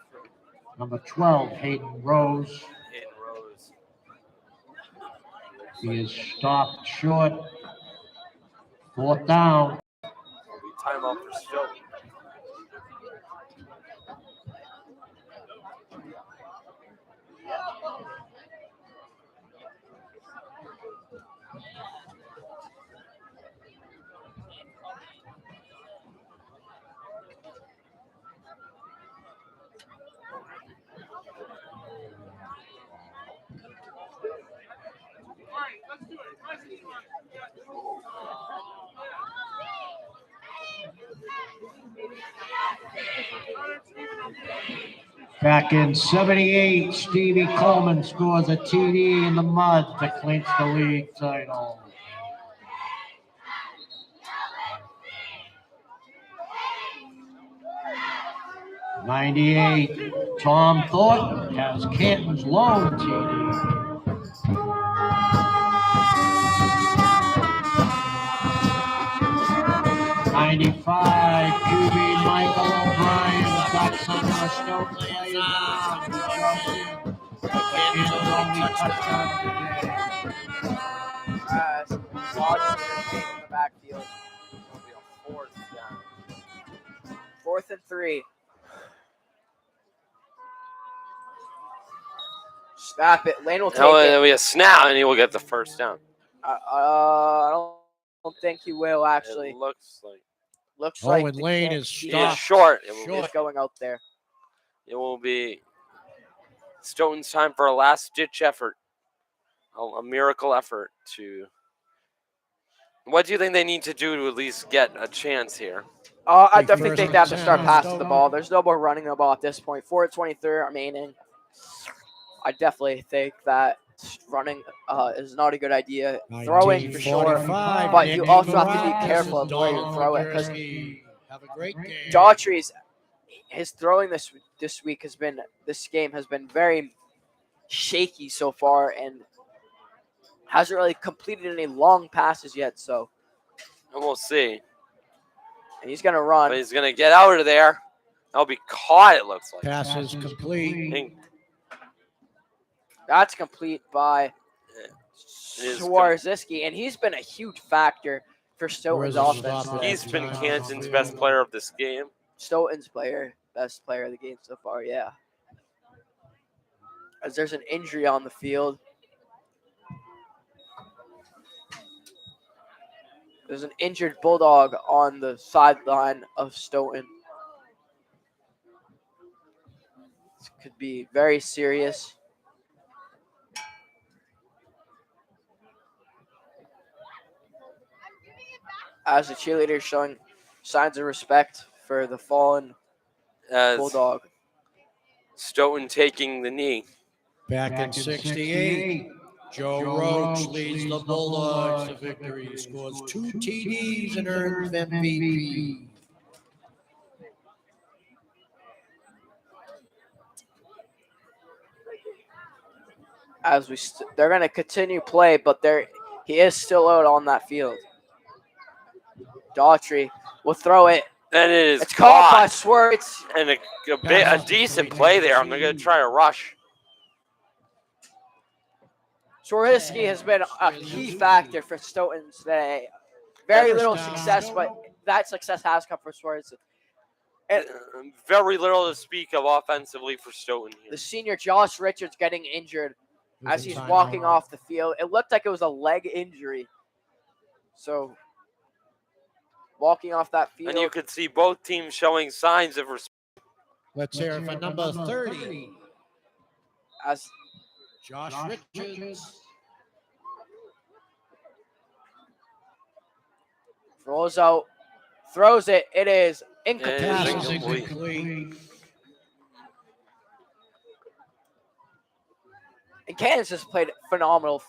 number 12, Hayden Rose. Hayden Rose. He is stopped short. 4th down. Will be timeout for Stoughton. Back in 78, Stevie Coleman scores a TD in the mud to clinch the league title. '98, Tom Thornton has Canton's lone TD. '95, QB Michael O'Brien got some of Stoughton players on. Canton's only touchdown of the day. As Dodson and Lane in the backfield. Will be a 4th down. 4th and 3. Snap it. Lane will take Oh, it. it'll be a snap, and he will get the first down. I don't think he will actually. It looks like Looks like Owen the Lane Can- is he stopped. is short. is going out there. It will be Stoughton's time for a last-ditch effort, a miracle effort to. What do you think they need to do to at least get a chance here? I Big definitely first think they have to and start 10. passing the ball. There's no more running the ball at this point. 4:23 remaining. I definitely think that running is not a good idea. Throwing for sure, 1945, but you Nick also have to be Morales careful and of where you Don throw it because Gursky. Have a great game. Daughtry's his throwing this game has been very shaky so far and hasn't really completed any long passes yet. So, And we'll see. and he's gonna run. But he's going to get out of there. That'll be caught, it looks like. Passes complete. And That's complete by is Swarzewski, and he's been a huge factor for Stoughton's Where's the offense. stop? today. he's been Canton's best player of this game. Stoughton's best player of the game so far, yeah. As there's an injury on the field. There's an injured Bulldog on the sideline of Stoughton. This could be very serious. As the cheerleader showing signs of respect for the fallen As Bulldog. Stoughton taking the knee. Back in 68, Joe Roach leads the Bulldogs to victory. He scores 2 TDs and earns MVP. As they're going to continue play, but he is still out on that field. Daughtry will throw it. And it is It's caught by caught. Swartz. And a decent play there. I'm going to try to rush. Swarzewski has been a key factor for Stoughton today. Very little success, but that success has come from Swartz. And Very little to speak of offensively for Stoughton here. the senior Josh Richards getting injured as he's walking off the field. It looked like it was a leg injury. So walking off that field. And you could see both teams showing signs of respect. Let's hear it for number 30, As Josh Richards. rolls out, throws it. It is It is incomplete. Pass is incomplete. incomplete. And Kansas just played phenomenal.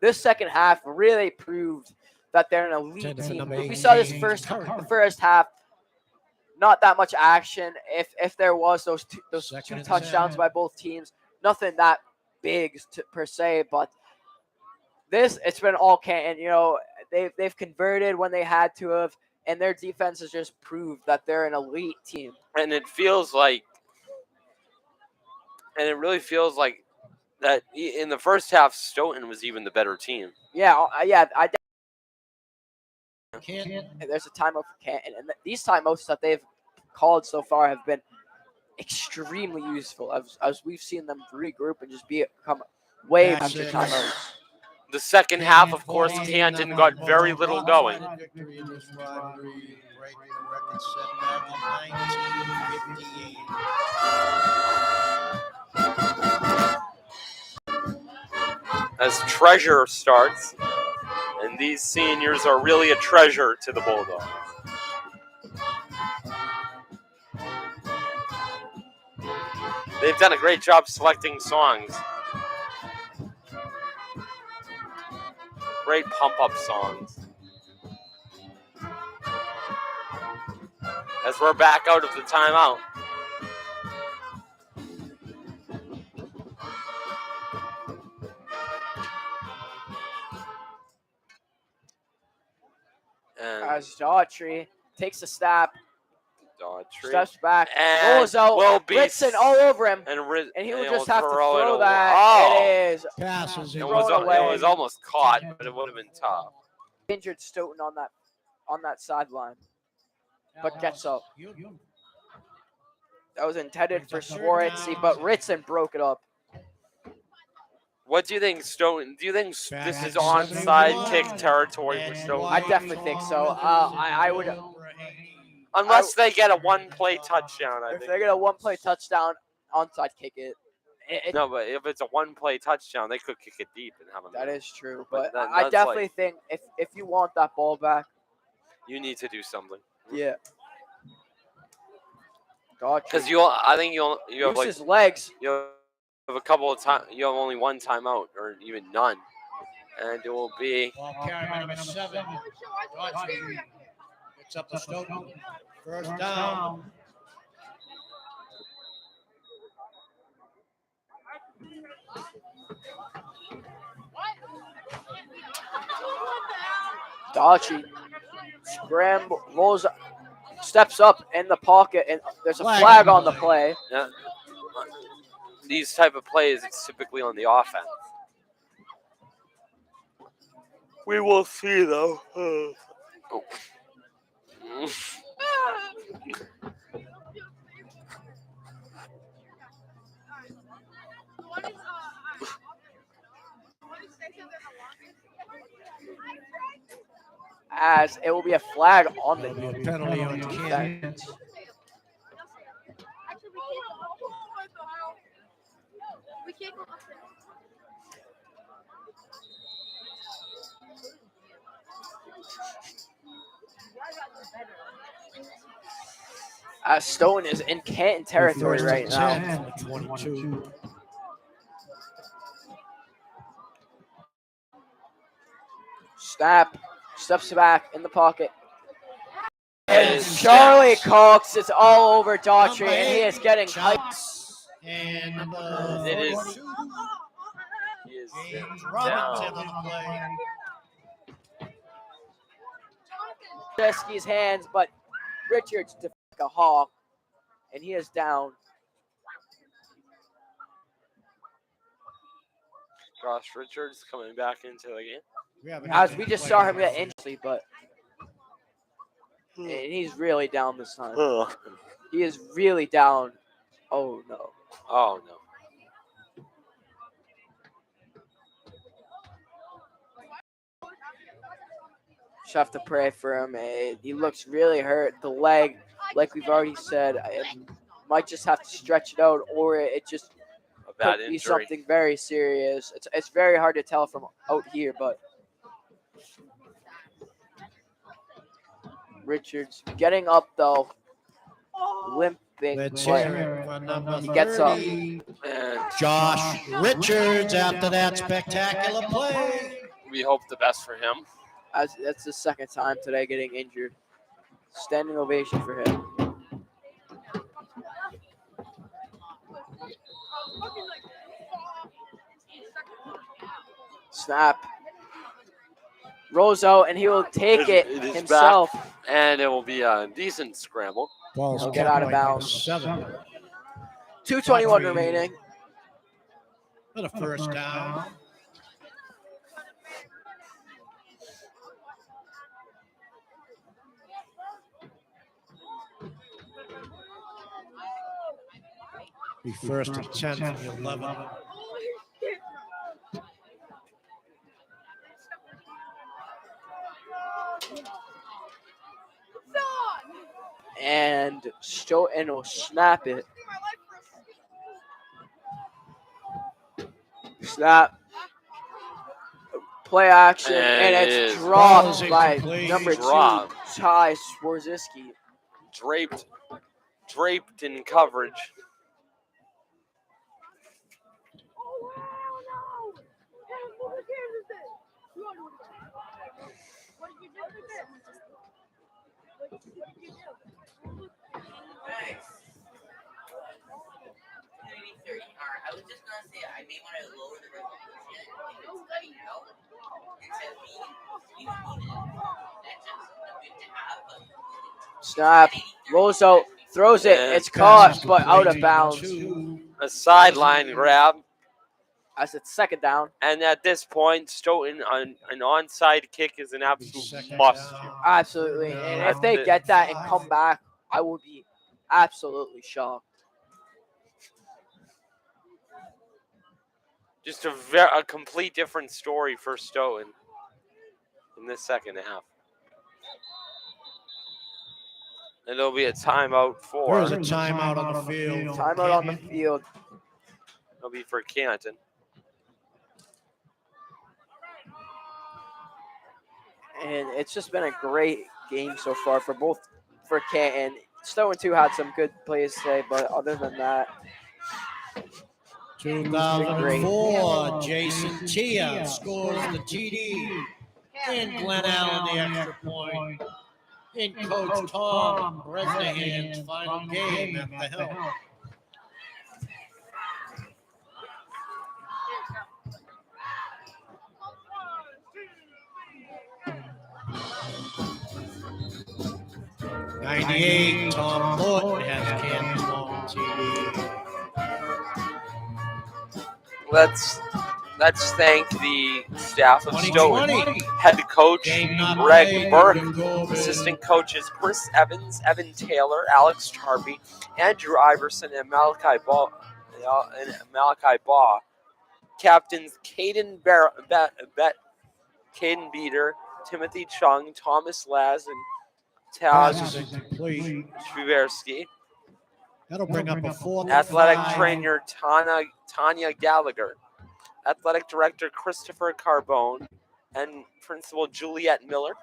This second half really proved that they're an elite Tended for team. number We saw this 18, the first half, not that much action. If there was those two Second and touchdowns 10. by both teams, nothing that big per se. But it's been all Canton. You know, they've converted when they had to have, and their defense has just proved that they're an elite team. And it feels like, and it really feels like that in the first half, Stoughton was even the better team. Yeah, Canton. there's a timeout for Canton, and these timeouts that they've called so far have been extremely useful as we've seen them regroup and just become way That's after it. timeouts. The second half, of course, Canton got very little going. Victory in this rivalry, breaking the record set back in 1958. As Treasure starts, and these seniors are really a treasure to the Bulldogs. They've done a great job selecting songs. Great pump-up songs. As we're back out of the timeout. And As Daughtry takes a snap, Daughtry steps back, and rolls out, will be Ritson all over him, and and he will he'll just have to throw it throw away. that. Oh, It is Passes it thrown was away. almost caught, but it would have been tough. Injured Stoughton on that sideline, but gets up. That was intended for Swaritzy, but Ritson broke it up. What do you think, Stoughton? Do you think Back this at is onside 71. kick territory for Stoughton? I definitely think so. I would, Unless they get a one-play touchdown, I if think. they get a one-play touchdown, onside kick it. No, but if it's a one-play touchdown, they could kick it deep and have a That is true, But but that- I that's definitely like- think if you want that ball back, You need to do something. yeah. Daughtry Because I think you have like uses legs. you have a couple of times. You have only one timeout or even none, and it will be Ball carried by number 7. Daughtry gets up to Stoughton. First down. Daughtry rolls, steps up in the pocket, and there's a flag on the play. these type of plays. It's typically on the offense. We will see though. Oh. As it will be a flag on There'll be the a penalty on Canton. defense. We can't go up there. As Stone is in Canton territory First right and now. 10 from the 22. Snap, steps back in the pocket. And Yes. Charlie Cox is all over Daughtry, Number and he 8, is getting hyped. Shots. And number It is. 42, He is James down. Robinson on the play. Jeske's hands, but Richards to a hawk, and he is down. Josh Richards coming back into the game. As we just saw him get injured, but and he's really down this time. He is really down. Oh no. Oh no. Just have to pray for him. He looks really hurt. The leg, like we've already said, it might just have to stretch it out, or it just A bad could be injury. something very serious. It's very hard to tell from out here, but Richards getting up though, limping. Let's but hear it for number he gets up. 30, And Josh Richards, after that spectacular play. we hope the best for him. That's the second time today getting injured. Standing ovation for him. Snap. Rolls out and he will take it It is himself. back, and it will be a decent scramble. Ball's He'll get kept out of by number bounds. 7. 2:21 remaining. For the first down. Be first and 10 from the 11. And Stoughton will snap it. Snap. Play action. And And it's it is. dropped Ball is by incomplete. number Dropped. 2, Ty Swarziski. Draped in coverage. I was just gonna say I may want to lower the resolution if it's letting you know. It says we need it. That's just good to have. But Snap. Rolls out. Throws it. And It's caught, but out of bounds. A sideline grab. As it's second down. And at this point, Stoughton on an onside kick is an absolute Second must. down. Absolutely. And if they get that and come back, I would be absolutely shocked. Just a complete different story for Stoughton in this second half. And there'll be a timeout for. There's a timeout on the field. Timeout on the field. It'll be for Canton. And it's just been a great game so far for Canton. Stoughton too had some good plays today, but other than that, 2004, Jason Tia scores the TD. And Glenn Allen the extra point. In Coach Tom Bresnahan's final game at the helm. '98, Tom Thornton has Canton's long TD. Let's thank the staff of Stoughton. 2020. Head coach Game not Greg played. Burke, You can go over assistant coaches Chris Evans, Evan Taylor, Alex Charby, Andrew Iverson, and Malachi Baugh. Captains Caden Beater, Timothy Chung, Thomas Laz, and Pass Taz is incomplete. Shriversky. That'll bring up a 4th and Athletic 5. trainer Tanya Gallagher. Athletic director Christopher Carbone. And principal Juliet Miller.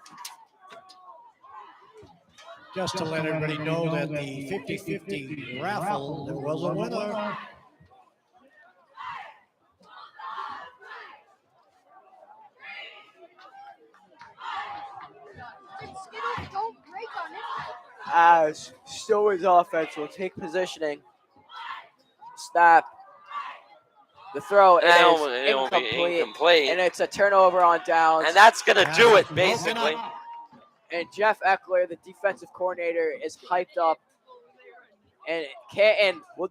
Just to let everybody know that the 50-50 raffle, there was a winner. as Stoughton's offense will take positioning. Snap. The throw is It'll be incomplete. and it's a turnover on downs. And that's going to do it, basically. And Jeff Eckler, the defensive coordinator, is hyped up. And Canton will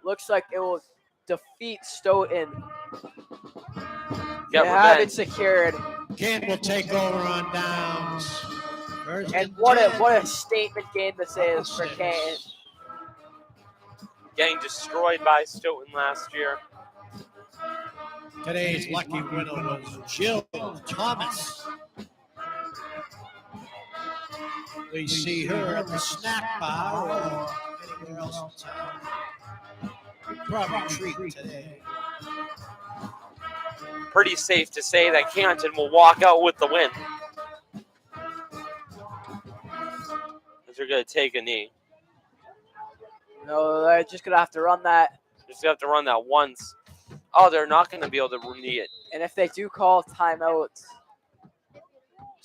looks like it will defeat Stoughton. They have it secured. Canton will take over on downs. And what a statement game this is for Canton. Getting destroyed by Stoughton last year. Today's lucky winner was Jill Thomas. They see her at the snack bar or anywhere else in town. Probably treat today. Pretty safe to say that Canton will walk out with the win. They're going to take a knee. No, they're just gonna have to run that. Just have to run that once. Oh, they're not going to be able to knee it. And if they do call timeout,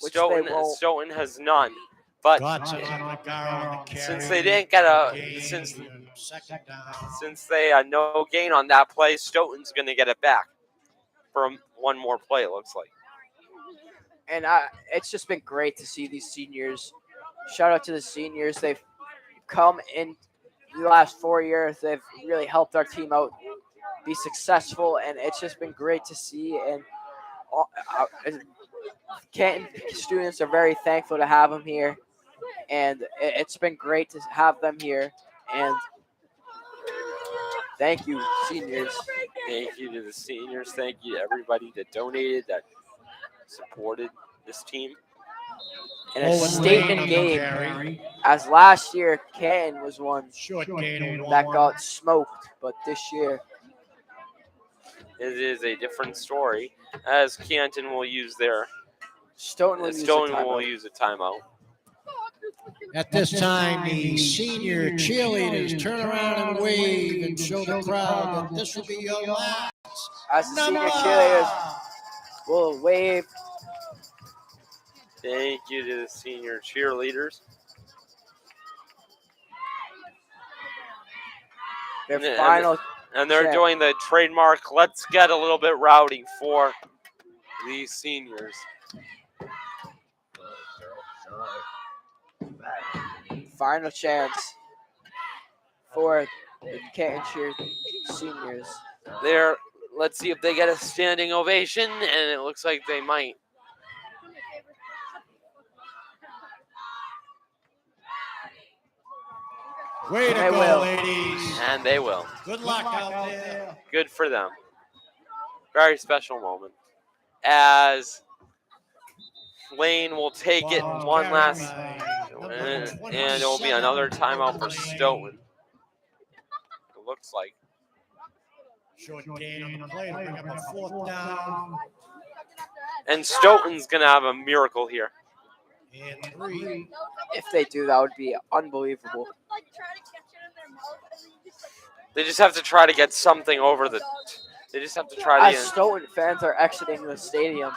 which they won't. Stoughton has none. But since they didn't get since they had no gain on that play, Stoughton's going to get it back for one more play, it looks like. And it's just been great to see these seniors. Shout out to the seniors. They've come in the last 4 years. They've really helped our team out be successful, and it's just been great to see. And Canton students are very thankful to have them here. And it's been great to have them here. And thank you, seniors. Thank you to the seniors. Thank you to everybody that donated, that supported this team. And a statement game, as last year Canton was one that got smoked, but this year it is a different story, as Canton will use Stoughton will use a timeout. At this time, the senior cheerleaders turn around and wave and show the crowd that this will be your last. As the senior cheerleaders will wave. Thank you to the senior cheerleaders. And they're doing the trademark, let's get a little bit rowdy for these seniors. Final chance for the Canton cheer seniors. Let's see if they get a standing ovation, and it looks like they might. Way to go, ladies. And they will. Good luck out there. Good for them. Very special moment. As Lane will take it one last, and it will be another timeout for Stoughton. It looks like. Short gain on the play to bring up a fourth down. And Stoughton's going to have a miracle here. And 3. If they do, that would be unbelievable. They just have to try to get something over the. They just have to try to. As Stoughton fans are exiting the stadium.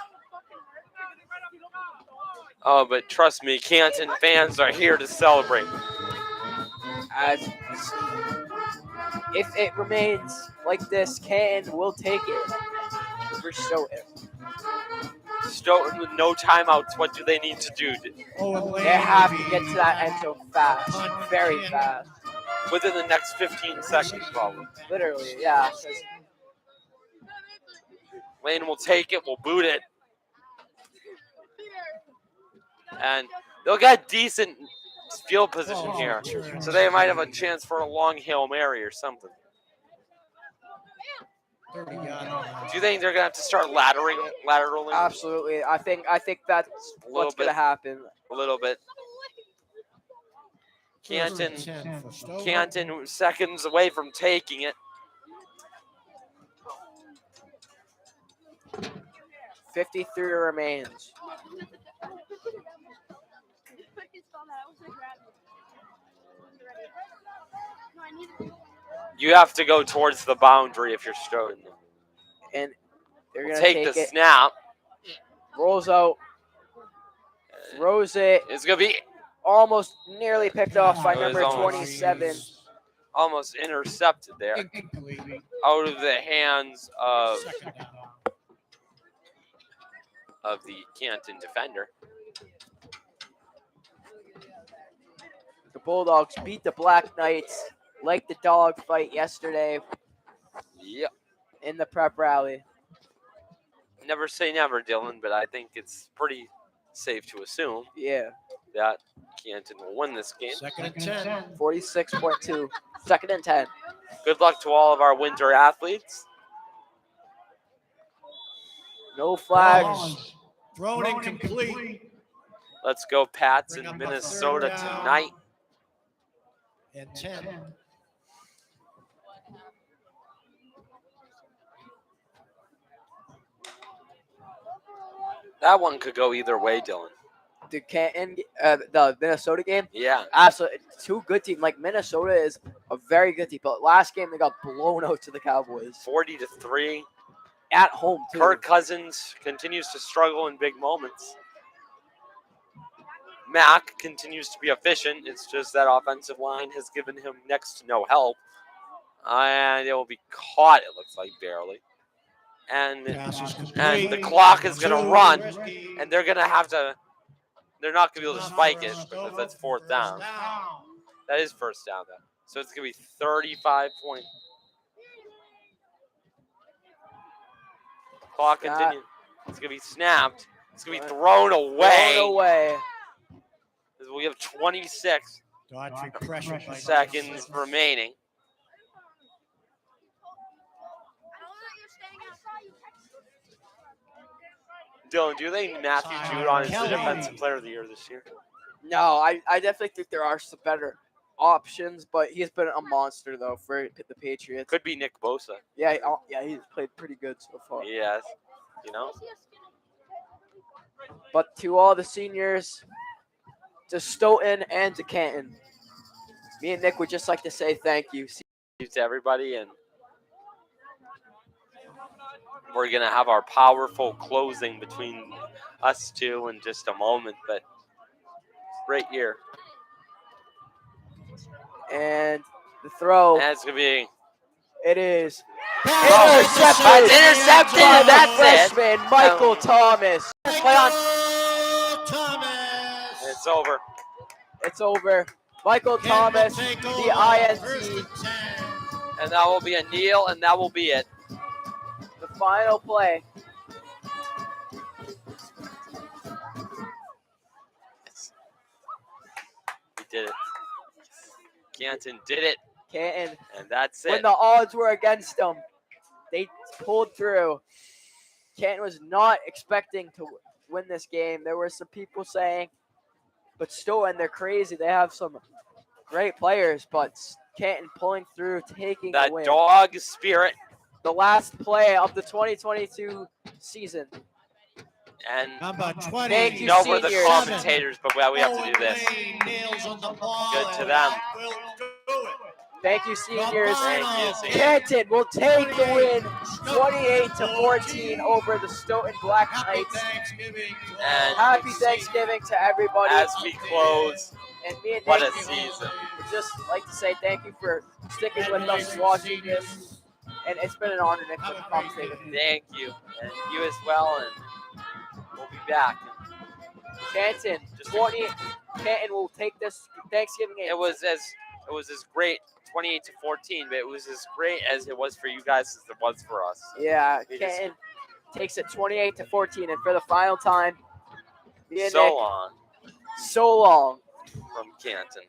Oh, but trust me, Canton fans are here to celebrate. As if it remains like this, Canton will take it for Stoughton. Stoughton with no timeouts. What do they need to do? They have to get to that end zone fast, very fast. Within the next 15 seconds, probably. Literally, yeah. Lane will take it, will boot it. And they'll get decent field position here. So they might have a chance for a long Hail Mary or something. Do you think they're going to have to start lateraling? Absolutely. I think that's what's going to happen. A little bit. Canton seconds away from taking it. 53 remains. You have to go towards the boundary if you're Stoughton. And they're going to take the snap. Rolls out. Throws it. It's going to be almost nearly picked off by number 27. Almost intercepted there. Out of the hands of the Canton defender. The Bulldogs beat the Black Knights like the dog fight yesterday. Yep. In the prep rally. Never say never, Dylan, but I think it's pretty safe to assume that Canton will win this game. Second and 10. 46.2. Second and 10. Good luck to all of our winter athletes. No flags. Thrown incomplete. Let's go Pats Bring in up a Minnesota third down. tonight. And 10. That one could go either way, Dylan. The Canton, the Minnesota game. Yeah. Absolutely, two good teams. Like Minnesota is a very good team, but last game they got blown out to the Cowboys 40-3. at home too. Kirk Cousins continues to struggle in big moments. Mack continues to be efficient. It's just that offensive line has given him next to no help. And it will be caught, it looks like, barely. And the clock is going to run, and they're going to have to, they're not going to be able to spike it because that's fourth down. That is first down, though. So it's going to be 35 points. Clock continues. It's going to be snapped. It's going to be thrown away. Thrown away. We have 26 seconds remaining. Dylan, do you think Matthew Judon is the defensive player of the year this year? No, I definitely think there are some better options, but he's been a monster though for the Patriots. Could be Nick Bosa. Yeah, he's played pretty good so far. Yes, you know. But to all the seniors, to Stoughton and to Canton, me and Nick would just like to say thank you. Thank you to everybody, and we're gonna have our powerful closing between us two in just a moment. But great year, And the throw, and it's gonna be it is intercepted, by and the that's it. freshman Michael Thomas. Play on. It's over. It's over. Michael Thomas, the INT, And that will be a kneel, and that will be it. the final play. We did it. Canton did it, Canton, and that's when it. the odds were against them, they pulled through. Canton was not expecting to win this game. There were some people saying, but Stoughton, they're crazy. They have some great players, but Canton pulling through, taking That the win. dog spirit, The last play of the 2022 season. and Number 20. Thank you, no, we're the seniors. commentators, but we have to do this. Good to them. Thank you, seniors. Thank you, seniors. Canton will take the win 28-14 over the Stoughton Black Knights. And Happy Thanksgiving to everybody. as we close, And me and what Nick a season. would just like to say thank you for sticking with us, watching this. And it's been an honor, Nick, to conversate with you. Thank you, and you as well, and we'll be back. Canton, Canton will take this Thanksgiving game. It was as great, 28-14, but it was as great as it was for you guys as it was for us. Yeah, It is- Canton takes it 28-14, and for the final time, me and So Nick, long so long. from Canton.